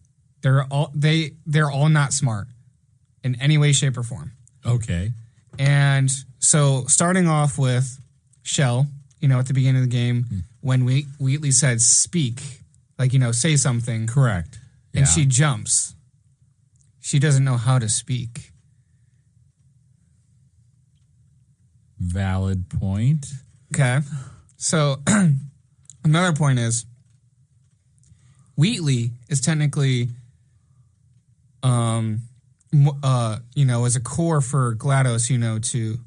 They're all not smart in any way, shape, or form. Okay. And so, starting off with Chell, at the beginning of the game, when Wheatley said speak, say something. Correct. And she jumps. She doesn't know how to speak. Valid point. Okay. So, another point is, Wheatley is technically, as a core for GLaDOS, to,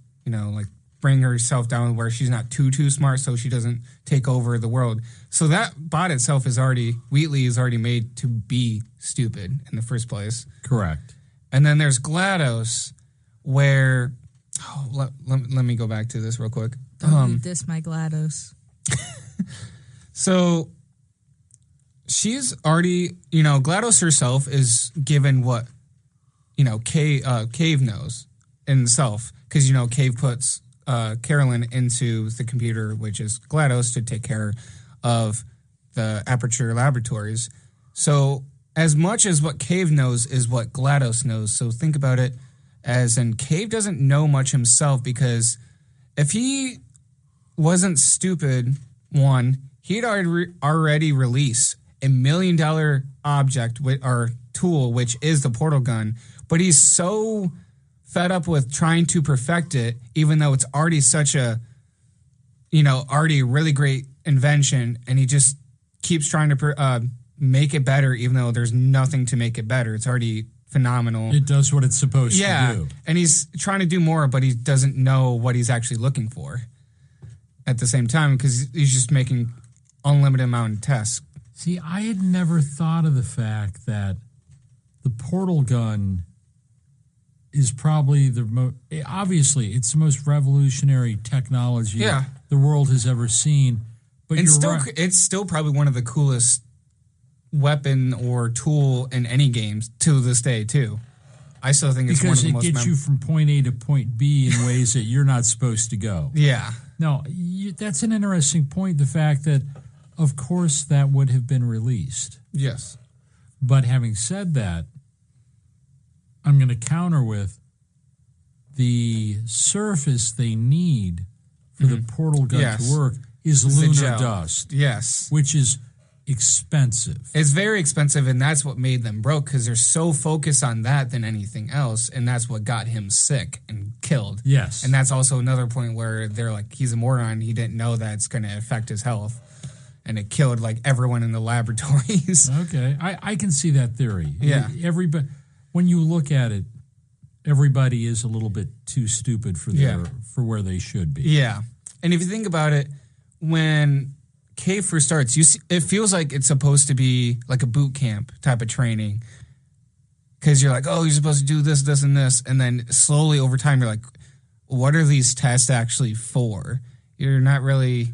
bring herself down where she's not too smart so she doesn't take over the world. So that bot itself Wheatley is already made to be stupid in the first place. Correct. And then there's GLaDOS where, let me go back to this real quick. Don't diss my GLaDOS. So she's already, GLaDOS herself is given what, Cave knows in itself. Because, Cave puts Carolyn into the computer, which is GLaDOS, to take care of the Aperture laboratories. So as much as what Cave knows is what GLaDOS knows. So think about it as in Cave doesn't know much himself, because if he wasn't stupid, he'd already release $1 million object or tool, which is the portal gun. But he's so fed up with trying to perfect it, even though it's already such a, already a really great invention, and he just keeps trying to make it better, even though there's nothing to make it better. It's already phenomenal. It does what it's supposed to do. And he's trying to do more, but he doesn't know what he's actually looking for at the same time, because he's just making unlimited amount of tests. See, I had never thought of the fact that the portal gun is probably obviously it's the most revolutionary technology the world has ever seen. But it's still probably one of the coolest weapon or tool in any games to this day too. I still think it's one of the most because it gets you from point A to point B in ways that you're not supposed to go. Yeah. No, that's an interesting point. The fact that, of course, that would have been released. Yes. But having said that, I'm going to counter with the surface they need for the portal gun to work is lunar dust. Yes. Which is expensive. It's very expensive, and that's what made them broke, because they're so focused on that than anything else, and that's what got him sick and killed. Yes. And that's also another point where they're like, he's a moron. He didn't know that it's going to affect his health. And it killed, everyone in the laboratories. Okay. I can see that theory. Yeah. Everybody, when you look at it, everybody is a little bit too stupid for for where they should be. Yeah. And if you think about it, when Cave first starts, it feels like it's supposed to be like a boot camp type of training. Because you're like, oh, you're supposed to do this, this, and this. And then slowly over time, you're like, what are these tests actually for? You're not really...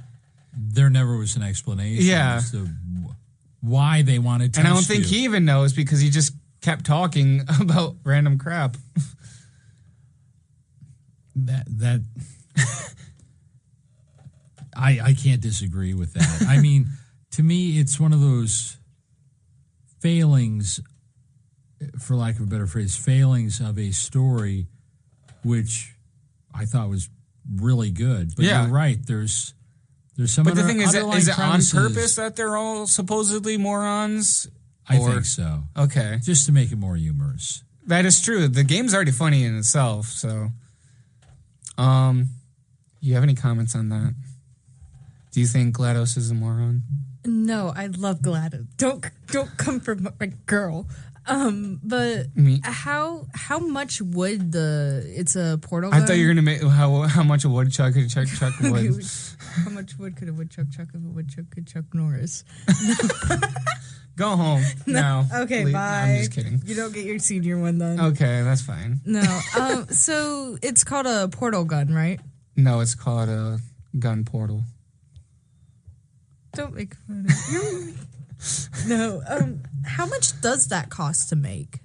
There never was an explanation as to why they wanted to test And I don't think he even knows, because he just kept talking about random crap. That I can't disagree with that. I mean, to me, it's one of those failings, for lack of a better phrase, failings of a story, which I thought was really good. But you're right. There's some. But the thing is it on premises. purpose that they're all supposedly morons? I think so. Okay, just to make it more humorous. That is true. The game's already funny in itself. So, you have any comments on that? Do you think GLaDOS is a moron? No, I love GLaDOS. Don't come for my girl. But how much wood it's a portal gun? I thought you were gonna make how much a woodchuck could chuck wood. How much wood could a woodchuck chuck if a woodchuck could Chuck Norris? Go home now. Okay, Please. bye. I'm just kidding. You don't get your senior one then. Okay, that's fine. No. So it's called a portal gun, right? No, it's called a gun portal. Don't make fun of you. No. How much does that cost to make?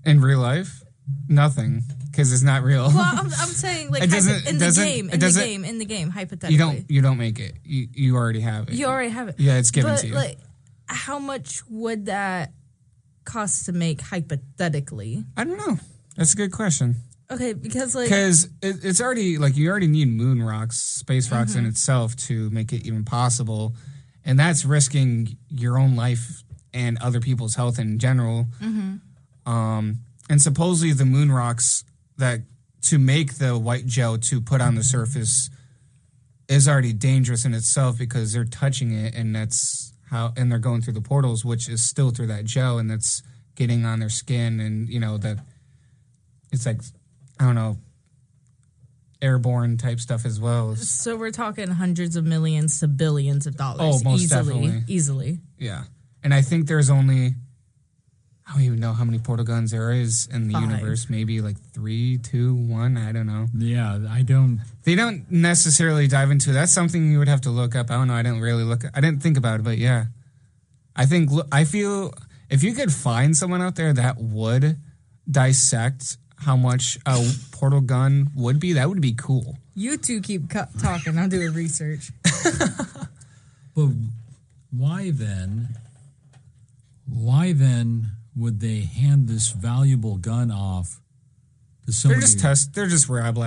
In real life, nothing, because it's not real. Well, I'm saying like in the game, hypothetically. You don't make it. You already have it. You already have it. Yeah, it's given to you. Like, how much would that cost to make hypothetically? I don't know. That's a good question. Okay, because it's already like you already need moon rocks, space rocks in itself to make it even possible, and that's risking your own life and other people's health in general. And supposedly the moon rocks that to make the white gel to put on the surface is already dangerous in itself because they're touching it, and they're going through the portals, which is still through that gel, and that's getting on their skin, and that it's like, I don't know, airborne type stuff as well. So we're talking hundreds of millions to billions of dollars. Oh, most definitely. Easily. Yeah. And I think there's only, I don't even know how many portal guns there is in the universe. Maybe like 3, 2, 1. I don't know. Yeah, They don't necessarily dive into it. That's something you would have to look up. I don't know. I didn't think about it, but yeah. I feel if you could find someone out there that would dissect how much a portal gun would be, that would be cool. You two keep talking. I'm doing research. But why then would they hand this valuable gun off to somebody? They're just lab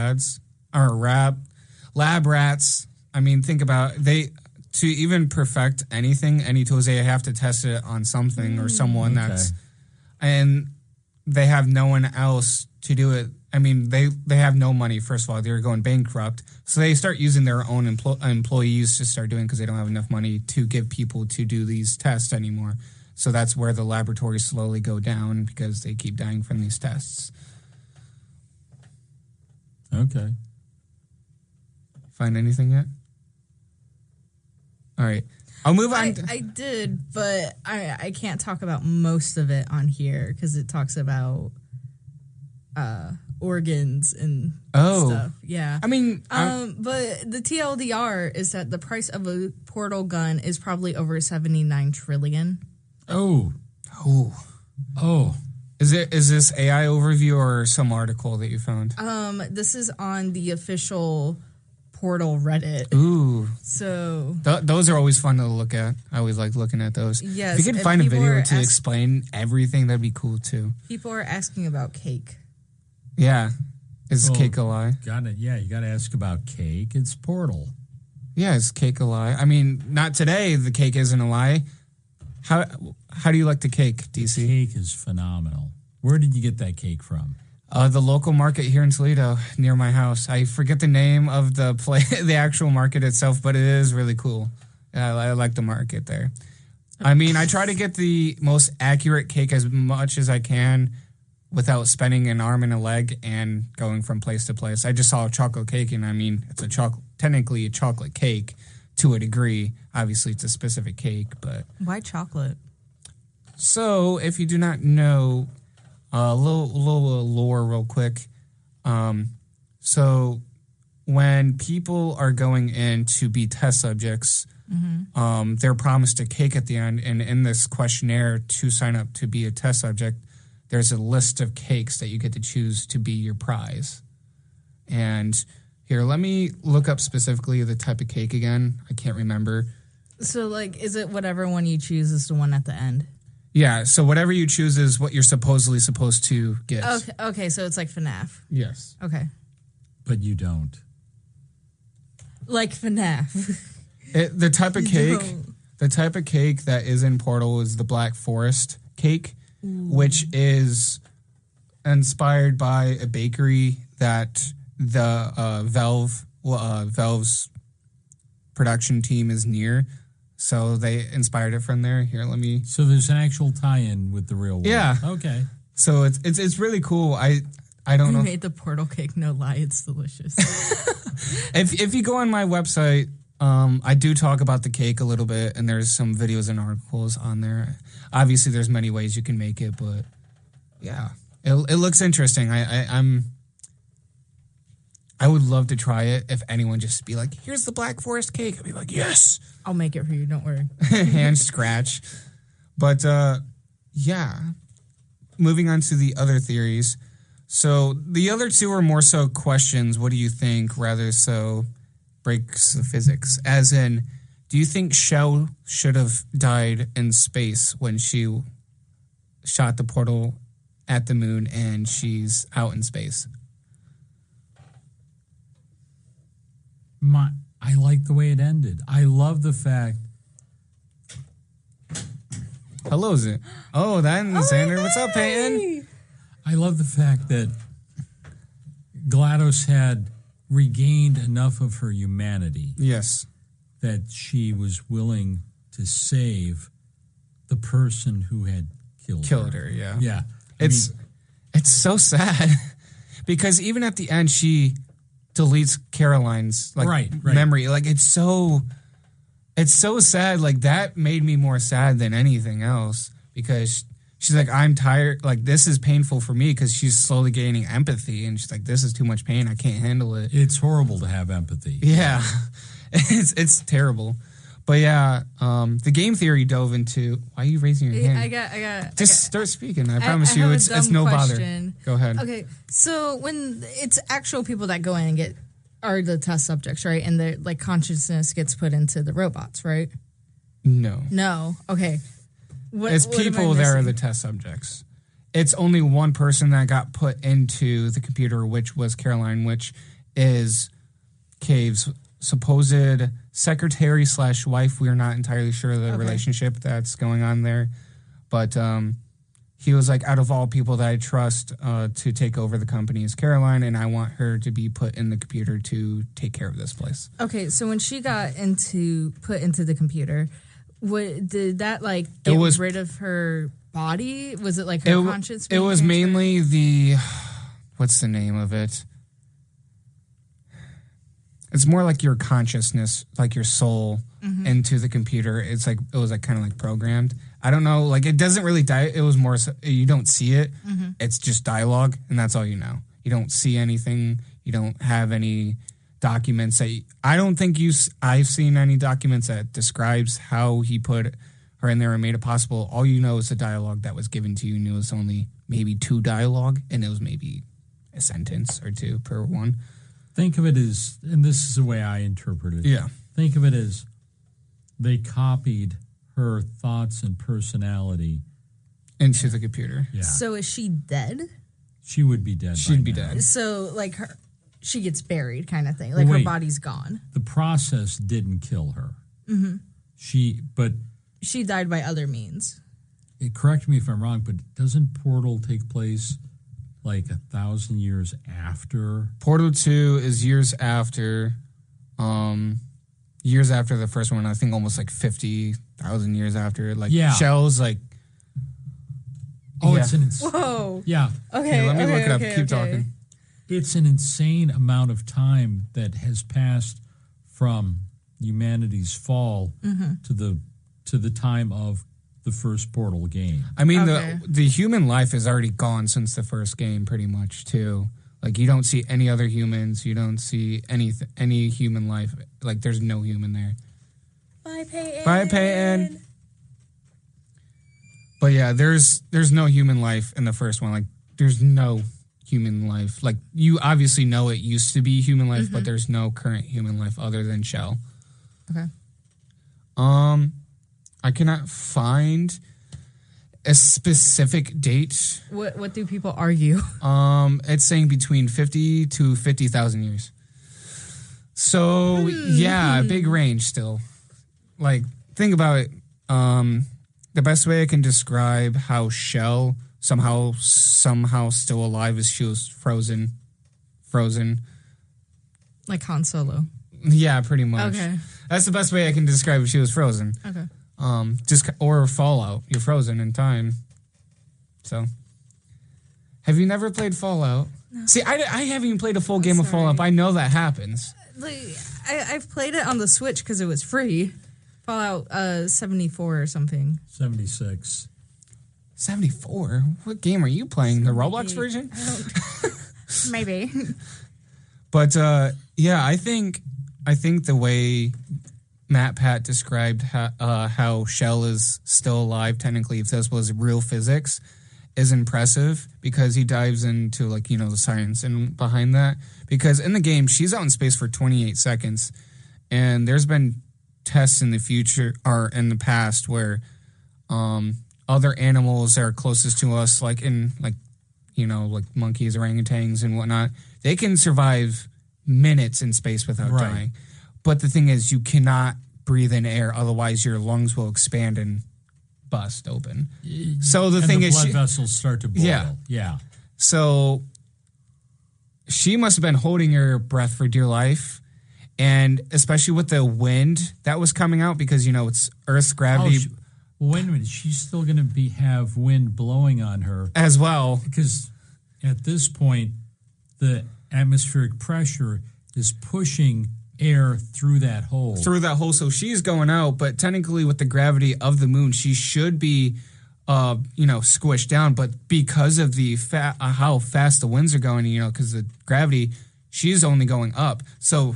rats. I mean, think about to even perfect anything, any tools, they have to test it on something or someone and they have no one else to do it. I mean, they have no money, first of all. They're going bankrupt. So they start using their own employees to start doing because they don't have enough money to give people to do these tests anymore. So that's where the laboratories slowly go down because they keep dying from these tests. Okay. Find anything yet? All right. I'll move on. I did, but I can't talk about most of it on here because it talks about organs and stuff. Yeah. I mean, but the TLDR is that the price of a portal gun is probably over 79 trillion. Oh. Is this AI overview or some article that you found? This is on the official Portal Reddit. Ooh. So those are always fun to look at. I always like looking at those. Yes. If you could find a video to explain everything, that'd be cool too. People are asking about cake. Yeah. Is cake a lie? You gotta ask about cake. It's Portal. Yeah, is cake a lie? I mean, not today. The cake isn't a lie. How do you like the cake, DC? The cake is phenomenal. Where did you get that cake from? The local market here in Toledo, near my house. I forget the name of the actual market itself, but it is really cool. I like the market there. I mean, I try to get the most accurate cake as much as I can without spending an arm and a leg and going from place to place. I just saw a chocolate cake, and I mean, it's technically a chocolate cake to a degree. Obviously, it's a specific cake, but... Why chocolate? So, if you do not know... A little lore real quick. So when people are going in to be test subjects, they're promised a cake at the end. And in this questionnaire to sign up to be a test subject, there's a list of cakes that you get to choose to be your prize. And here, let me look up specifically the type of cake again. I can't remember. So, is it whatever one you choose is the one at the end? Yeah, so whatever you choose is what you're supposedly supposed to get. Okay, so it's like FNAF. Yes. Okay. But you don't. Like FNAF. The type of cake that is in Portal is the Black Forest cake, which is inspired by a bakery that the Valve's production team is near. So they inspired it from there. Here, let me... So there's an actual tie-in with the real world. Yeah. Okay. So it's really cool. I don't know. You made the portal cake. No lie, it's delicious. If you go on my website, I do talk about the cake a little bit, and there's some videos and articles on there. Obviously, there's many ways you can make it, but yeah, it looks interesting. I would love to try it if anyone just be like, here's the Black Forest cake. I'd be like, yes. I'll make it for you. Don't worry. Hand scratch. But, yeah. Moving on to the other theories. So the other two are more so questions. What do you think? Rather so breaks the physics. As in, do you think Chell should have died in space when she shot the portal at the moon and she's out in space? I like the way it ended. I love the fact. Hello, Zin. Oh, that's Xander. What's up, Peyton? I love the fact that GLaDOS had regained enough of her humanity. Yes. That she was willing to save the person who had killed her. Yeah. Yeah. It's so sad because even at the end, she deletes Caroline's memory. Like it's so sad. Like that made me more sad than anything else because she's like, I'm tired. Like this is painful for me because she's slowly gaining empathy and she's like, this is too much pain. I can't handle it. It's horrible to have empathy. Yeah, it's terrible. But yeah, the game theory dove into. Why are you raising your hand? I got. Start speaking. I promise you, it's no question. Bother. Go ahead. Okay, so when it's actual people that go in and are the test subjects, right? And their like consciousness gets put into the robots, right? No. Okay. It's people that are the test subjects. It's only one person that got put into the computer, which was Caroline, which is Cave's supposed secretary/wife. We are not entirely sure of the relationship that's going on there. But he was like, out of all people that I trust to take over the company is Caroline, and I want her to be put in the computer to take care of this place. Okay, so when she got put into the computer, did that like get rid of her body? Was it like her conscience? It was mainly the, what's the name of it? It's more like your consciousness, like your soul into the computer. It's like, it was like kind of like programmed. I don't know. Like it doesn't really die. It was more, you don't see it. It's just dialogue and that's all you know. You don't see anything. You don't have any documents that I don't think I've seen any documents that describes how he put her in there and made it possible. All you know is the dialogue that was given to you and it was only maybe 2 dialogue and it was maybe a sentence or 2 per one. Think of it as, and this is the way I interpret it. Yeah. Think of it as they copied her thoughts and personality into the computer. Yeah. So is she dead? She would be dead. She'd be dead. So like she gets buried kind of thing. Like her body's gone. The process didn't kill her. She died by other means. Correct me if I'm wrong, but doesn't Portal take place like 1,000 years after? Portal 2 is years after the first one. I think almost like 50,000 years after. Like Shell's like. It's an whoa. Yeah. Okay. Let me look it up. Keep talking. It's an insane amount of time that has passed from humanity's fall to the time of the first Portal game. I mean, the human life is already gone since the first game, pretty much, too. Like, you don't see any other humans. You don't see any human life. Like, there's no human there. Bye, Peyton. Bye, Peyton. But yeah, there's no human life in the first one. Like, there's no human life. Like, you obviously know it used to be human life, but there's no current human life other than Chell. Okay. I cannot find a specific date. What do people argue? It's saying between 50 to 50,000 years. So yeah, big range still. Like, think about it. The best way I can describe how Chell somehow still alive is she was frozen. Like Han Solo. Yeah, pretty much. Okay. That's the best way I can describe if she was frozen. Okay. Or Fallout. You're frozen in time. So, have you never played Fallout? No. See, I haven't even played a full game of Fallout, but I know that happens. Like, I've played it on the Switch because it was free. Fallout 74 or something. 76. 74? What game are you playing? The Roblox version? Maybe. But yeah, I think the way Matt Pat described how Chell is still alive, technically, if this was real physics, is impressive because he dives into like, you know, the science and behind that. Because in the game, she's out in space for 28 seconds, and there's been tests in the future or in the past where other animals that are closest to us, like in like, you know, like monkeys, orangutans, and whatnot, they can survive minutes in space without dying. But the thing is, you cannot breathe in air, otherwise your lungs will expand and bust open. So the thing is, blood vessels start to boil. Yeah. So she must have been holding her breath for dear life, and especially with the wind that was coming out, because you know it's Earth's gravity. Wait a minute, she's still going to have wind blowing on her as well, because at this point the atmospheric pressure is pushing air through that hole. So she's going out, but technically with the gravity of the moon, she should be, squished down. But because of the how fast the winds are going, you know, because the gravity, she's only going up. So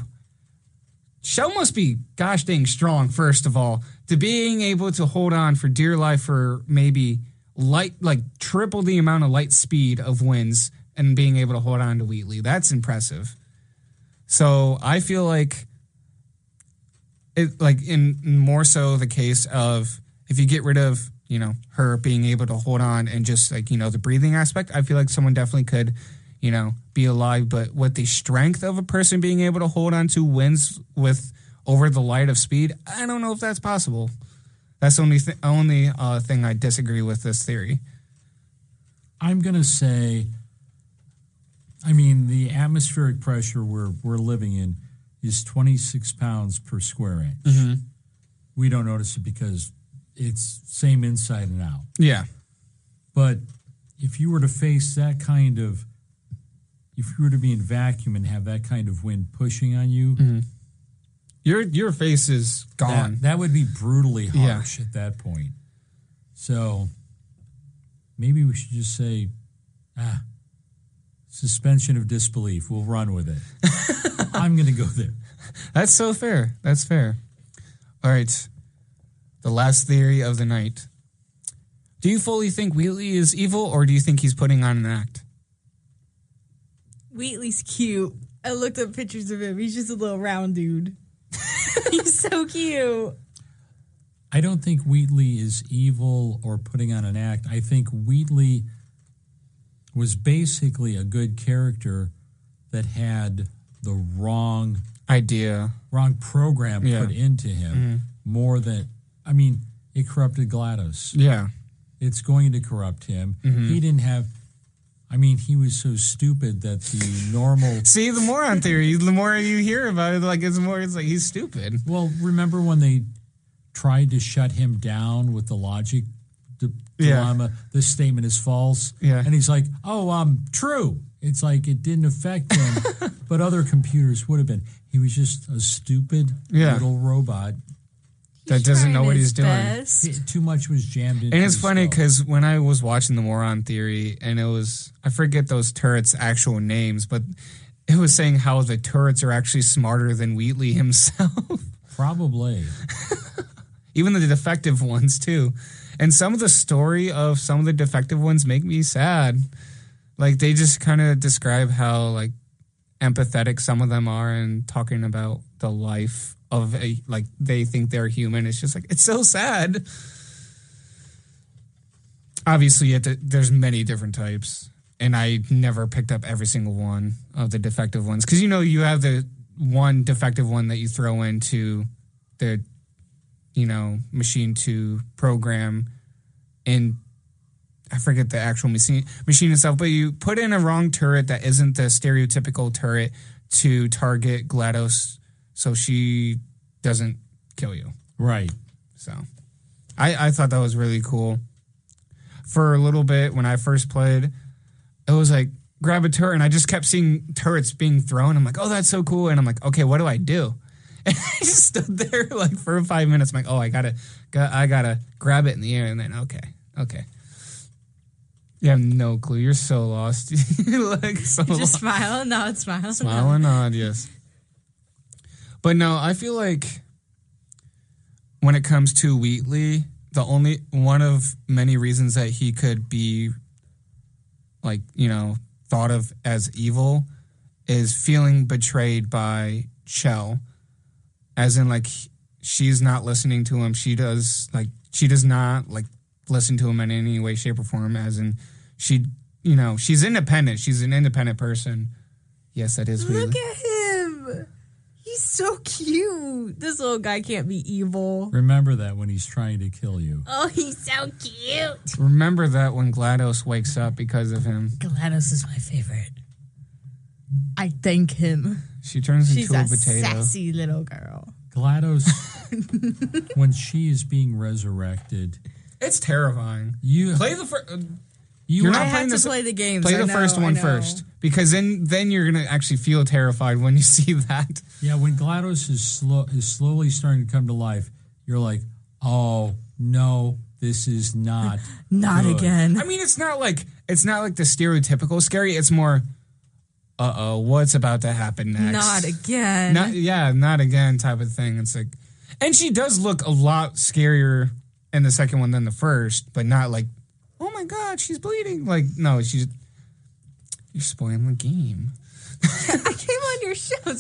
Chell must be gosh dang strong, first of all, to being able to hold on for dear life for maybe triple the amount of light speed of winds and being able to hold on to Wheatley. That's impressive. So I feel like it, like in more so the case of if you get rid of, you know, her being able to hold on and just like, you know, the breathing aspect, I feel like someone definitely could, you know, be alive. But with the strength of a person being able to hold on to winds with over the light of speed, I don't know if that's possible. That's the only thing I disagree with this theory. I'm going to say, I mean, the atmospheric pressure we're living in is 26 pounds per square inch. Mm-hmm. We don't notice it because it's same inside and out. Yeah. But if you were to face that kind of, if you were to be in vacuum and have that kind of wind pushing on you, mm-hmm. your face is gone. That would be brutally harsh at that point. So maybe we should just say, suspension of disbelief. We'll run with it. I'm going to go there. That's so fair. That's fair. All right. The last theory of the night. Do you fully think Wheatley is evil, or do you think he's putting on an act? Wheatley's cute. I looked up pictures of him. He's just a little round dude. He's so cute. I don't think Wheatley is evil or putting on an act. I think Wheatley was basically a good character that had the wrong program put into him. More than, I mean, it corrupted GLaDOS. Yeah. It's going to corrupt him. Mm-hmm. He didn't have, I mean, he was so stupid that the normal... See, the Moron Theory, the more you hear about it, like, it's like he's stupid. Well, remember when they tried to shut him down with the logic dilemma? This statement is false. Yeah. And he's like, true. It's like it didn't affect him, but other computers would have been. He was just a stupid little robot. That doesn't know what he's doing. Too much was jammed into. And it's funny because when I was watching the Moron Theory, and it was, I forget those turrets' actual names, but it was saying how the turrets are actually smarter than Wheatley himself. Probably. Even the defective ones, too. And some of the story of some of the defective ones make me sad. Like, they just kind of describe how, like, empathetic some of them are and talking about the life of like they think they're human. It's just like, it's so sad. Obviously, there's many different types, and I never picked up every single one of the defective ones because, you know, you have the one defective one that you throw into the, you know, machine to program, and I forget the actual machine itself, but you put in a wrong turret that isn't the stereotypical turret to target GLaDOS so she doesn't kill you. Right. So I thought that was really cool. For a little bit when I first played, it was like, grab a turret, and I just kept seeing turrets being thrown. I'm like, oh, that's so cool. And I'm like, okay, what do I do? And I just stood there like for 5 minutes. I'm like, oh, I gotta grab it in the air, and then okay. You have no clue. You're so lost. Like so Just lost. smile, nod, smile, Smile and nod, yes. But no, I feel like when it comes to Wheatley, the only one of many reasons that he could be like, thought of as evil is feeling betrayed by Chell. As in, like, she's not listening to him. She does not, like, listen to him in any way, shape, or form. As in, she's independent. She's an independent person. Yes, that is Wheatley. Look at him. He's so cute. This little guy can't be evil. Remember that when he's trying to kill you. Oh, he's so cute. Remember that when GLaDOS wakes up because of him. GLaDOS is my favorite. I thank him. She turns She's into a a potato. sassy little girl. GLaDOS, when she is being resurrected, It's terrifying. you Play the first. you I not have playing to this- play the games. Play I the know, first one I know. first, because then you're gonna actually feel terrified when you see that. Yeah, when GLaDOS is slowly starting to come to life, you're like, oh no, this is not Not good. again. I mean, it's not like the stereotypical scary. It's more, what's about to happen next? Not again. Not again type of thing. It's like, and she does look a lot scarier in the second one than the first, but not like, oh my god, she's bleeding. Like, no, you're spoiling the game. I came on your show.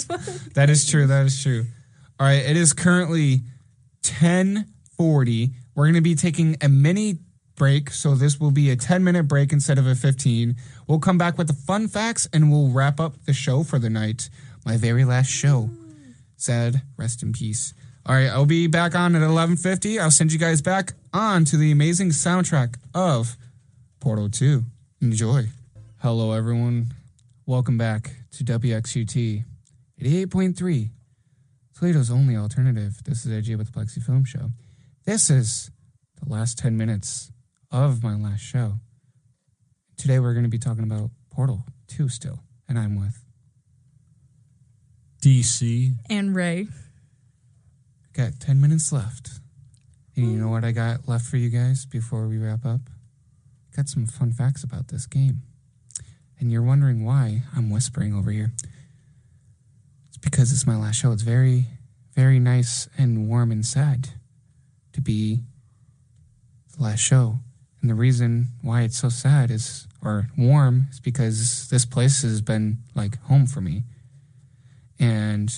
That is true. All right, it is currently 10:40. We're going to be taking a mini break, so this will be a 10-minute break instead of a 15. We'll come back with the fun facts, and we'll wrap up the show for the night. My very last show. Sad, rest in peace. All right, I'll be back on at 11:50. I'll send you guys back on to the amazing soundtrack of Portal 2. Enjoy. Hello, everyone. Welcome back to WXUT 88.3, Toledo's only alternative. This is AJ with the Plexi Film Show. This is the last 10 minutes of my last show. Today we're going to be talking about Portal 2 still, and I'm with DC. And Ray. Got 10 minutes left. And you know what I got left for you guys before we wrap up? Got some fun facts about this game. And you're wondering why I'm whispering over here. It's because it's my last show. It's very, very nice and warm and sad to be the last show. And the reason why it's so sad or warm is because this place has been like home for me. And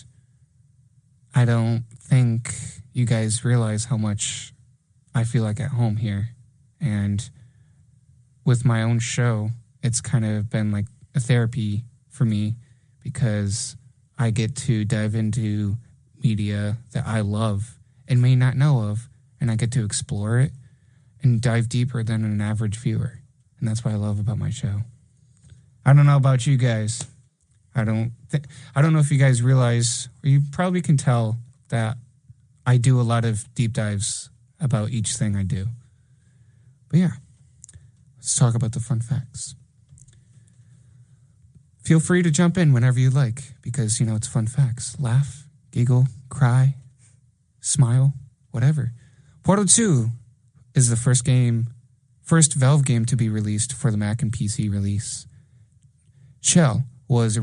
I don't think you guys realize how much I feel like at home here. And with my own show, it's kind of been like a therapy for me because I get to dive into media that I love and may not know of, and I get to explore it and dive deeper than an average viewer. And that's what I love about my show. I don't know about you guys. I don't know if you guys realize, or you probably can tell, that I do a lot of deep dives about each thing I do. But yeah, let's talk about the fun facts. Feel free to jump in whenever you like, because, it's fun facts. Laugh, giggle, cry, smile, whatever. Portal 2 is the first Valve game to be released for the Mac and PC release. Chell was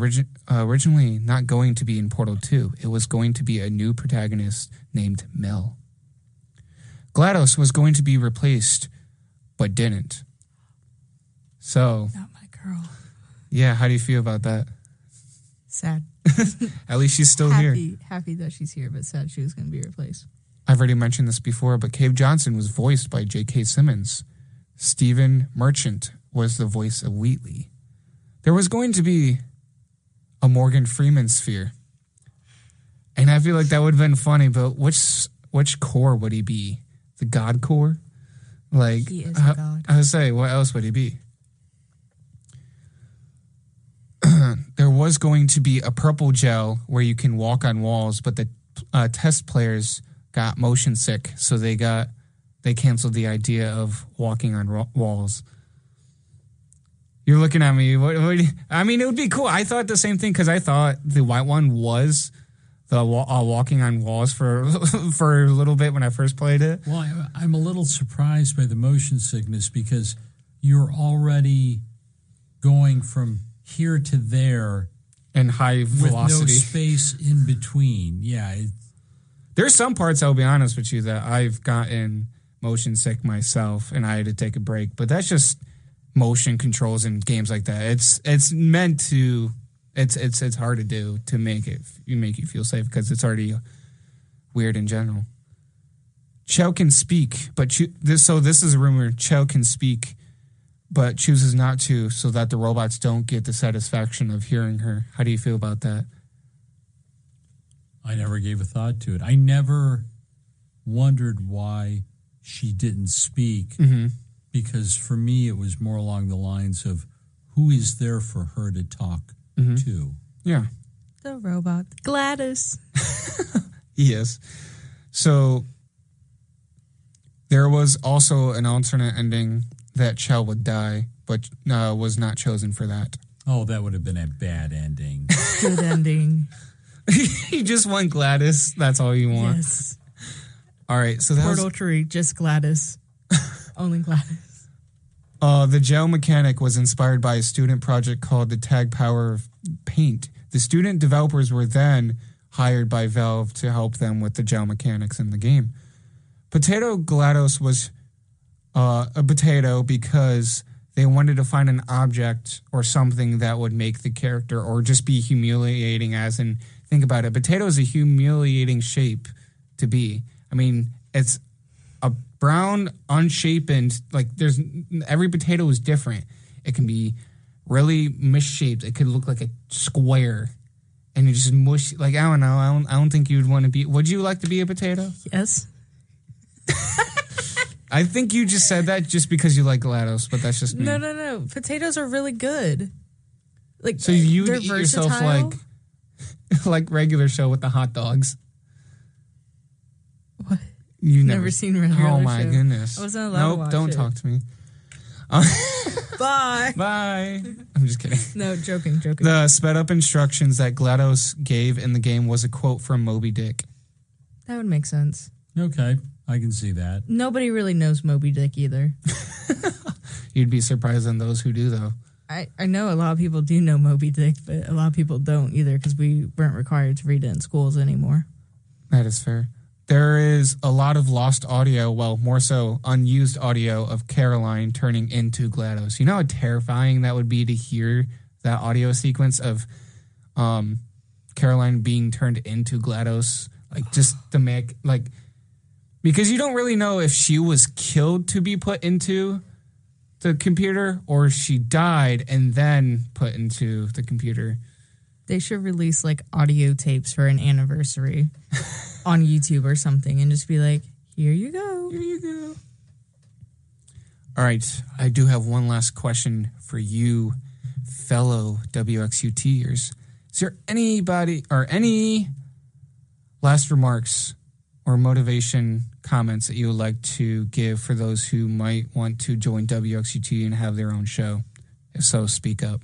originally not going to be in Portal 2. It was going to be a new protagonist named Mel. GLaDOS was going to be replaced, but didn't. So, Not my girl. yeah, how do you feel about that? Sad. At least she's still here. Happy that she's here, but sad she was going to be replaced. I've already mentioned this before, but Cave Johnson was voiced by J.K. Simmons. Stephen Merchant was the voice of Wheatley. There was going to be a Morgan Freeman sphere. And I feel like that would have been funny, but which core would he be? The God core? Like, He is a god. I would say, what else would he be? There was going to be a purple gel where you can walk on walls, but the test players got motion sick, so they canceled the idea of walking on walls. You're looking at me. I mean, it would be cool. I thought the same thing because I thought the white one was the walking on walls for a little bit when I first played it. Well, I'm a little surprised by the motion sickness because you're already going from here to there and high velocity. With no space in between. Yeah. There's some parts, I'll be honest with you, that I've gotten motion sick myself and I had to take a break. But that's just motion controls in games like that. It's meant to... It's hard to do to make you feel safe because it's already weird in general. Chell can speak, but this is a rumor. Chell can speak, but chooses not to, so that the robots don't get the satisfaction of hearing her. How do you feel about that? I never gave a thought to it. I never wondered why she didn't speak, because for me it was more along the lines of who is there for her to talk to. Yeah. The robot. GLaDOS. Yes. So there was also an alternate ending that Chell would die, but was not chosen for that. Oh, that would have been a bad ending. Good ending. You just want GLaDOS. That's all you want. Yes. All right. So that Portal Tree, just GLaDOS. Only GLaDOS. The gel mechanic was inspired by a student project called the Tag Power of Paint. The student developers were then hired by Valve to help them with the gel mechanics in the game. Potato GLaDOS was a potato because they wanted to find an object or something that would make the character or just be humiliating, as in, think about it. Potato is a humiliating shape to be. I mean, it's a brown, unshapen, like every potato is different. It can be really misshaped. It could look like a square and you just mush, like, I don't know. I don't think you'd want to be, would you like to be a potato? Yes. I think you just said that just because you like GLaDOS, but that's just me. No. Potatoes are really good. Like, so you would they're eat versatile. yourself like regular show with the hot dogs. What? You never seen regular Oh my show. goodness. I wasn't allowed to watch don't it. talk to me. Bye. Bye. I'm just kidding. No, joking. The sped up instructions that GLaDOS gave in the game was a quote from Moby Dick. That would make sense. Okay, I can see that. Nobody really knows Moby Dick either. You'd be surprised on those who do, though. I know a lot of people do know Moby Dick, but a lot of people don't either because we weren't required to read it in schools anymore. That is fair. There is a lot of lost audio, well, more so unused audio of Caroline turning into GLaDOS. You know how terrifying that would be to hear that audio sequence of Caroline being turned into GLaDOS? Like, just to make, like, because you don't really know if she was killed to be put into the computer or she died and then put into the computer. They should release, like, audio tapes for an anniversary on YouTube or something and just be like, here you go. Here you go. All right. I do have one last question for you, fellow WXUTers. Is there anybody or any last remarks or motivation comments that you would like to give for those who might want to join WXUT and have their own show? If so, speak up.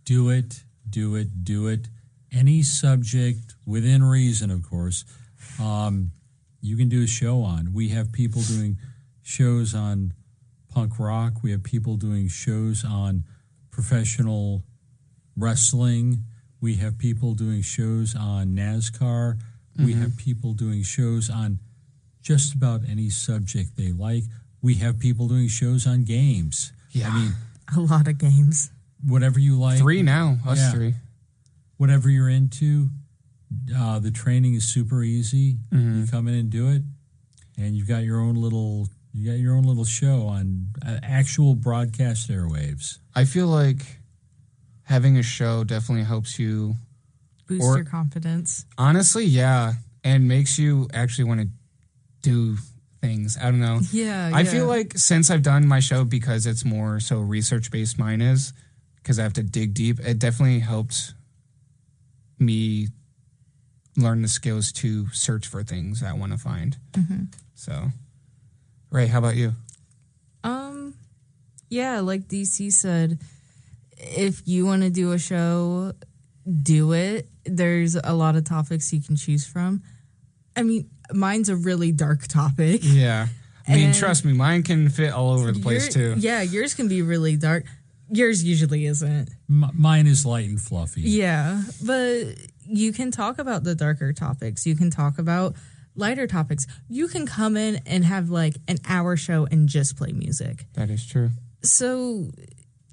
Do it. Do it. Do it. Any subject within reason, of course, you can do a show on. We have people doing shows on punk rock. We have people doing shows on professional wrestling. We have people doing shows on NASCAR. We have people doing shows on just about any subject they like. We have people doing shows on games. Yeah. I mean, A lot of games. whatever you like. 3 now, us Yeah. 3. Whatever you're into, the training is super easy. You come in and do it, and you've got your own little show on actual broadcast airwaves. I feel like having a show definitely helps you. Boost Or- your confidence. Honestly, yeah, and makes you actually want to do things. I don't know. Yeah. I feel like since I've done my show, because it's more so research-based, mine is, because I have to dig deep, it definitely helped me learn the skills to search for things I want to find. So, Ray, how about you? Yeah, like DC said, if you want to do a show, do it. There's a lot of topics you can choose from. I mean, mine's a really dark topic. Yeah. I mean, trust me, mine can fit all over the place too. Yeah, yours can be really dark. Yours usually isn't. Mine is light and fluffy. Yeah, but you can talk about the darker topics. You can talk about lighter topics. You can come in and have like an hour show and just play music. That is true. So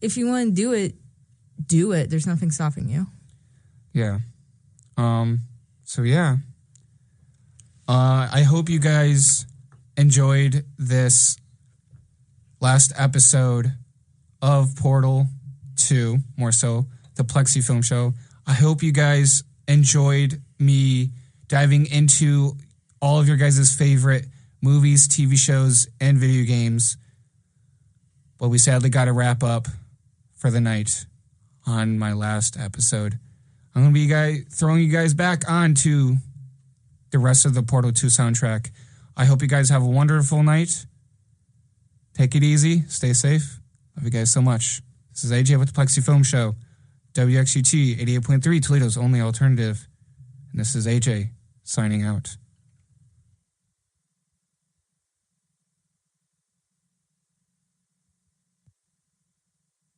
if you want to do it, do it. There's nothing stopping you. Yeah. So yeah. I hope you guys enjoyed this last episode of Portal 2, more so, the Plexi Film Show. I hope you guys enjoyed me diving into all of your guys' favorite movies, TV shows, and video games. But we sadly got to wrap up for the night on my last episode. I'm going to be throwing you guys back onto the rest of the Portal 2 soundtrack. I hope you guys have a wonderful night. Take it easy. Stay safe. Love you guys so much. This is AJ with the Plexi Film Show. WXUT 88.3, Toledo's only alternative. And this is AJ signing out.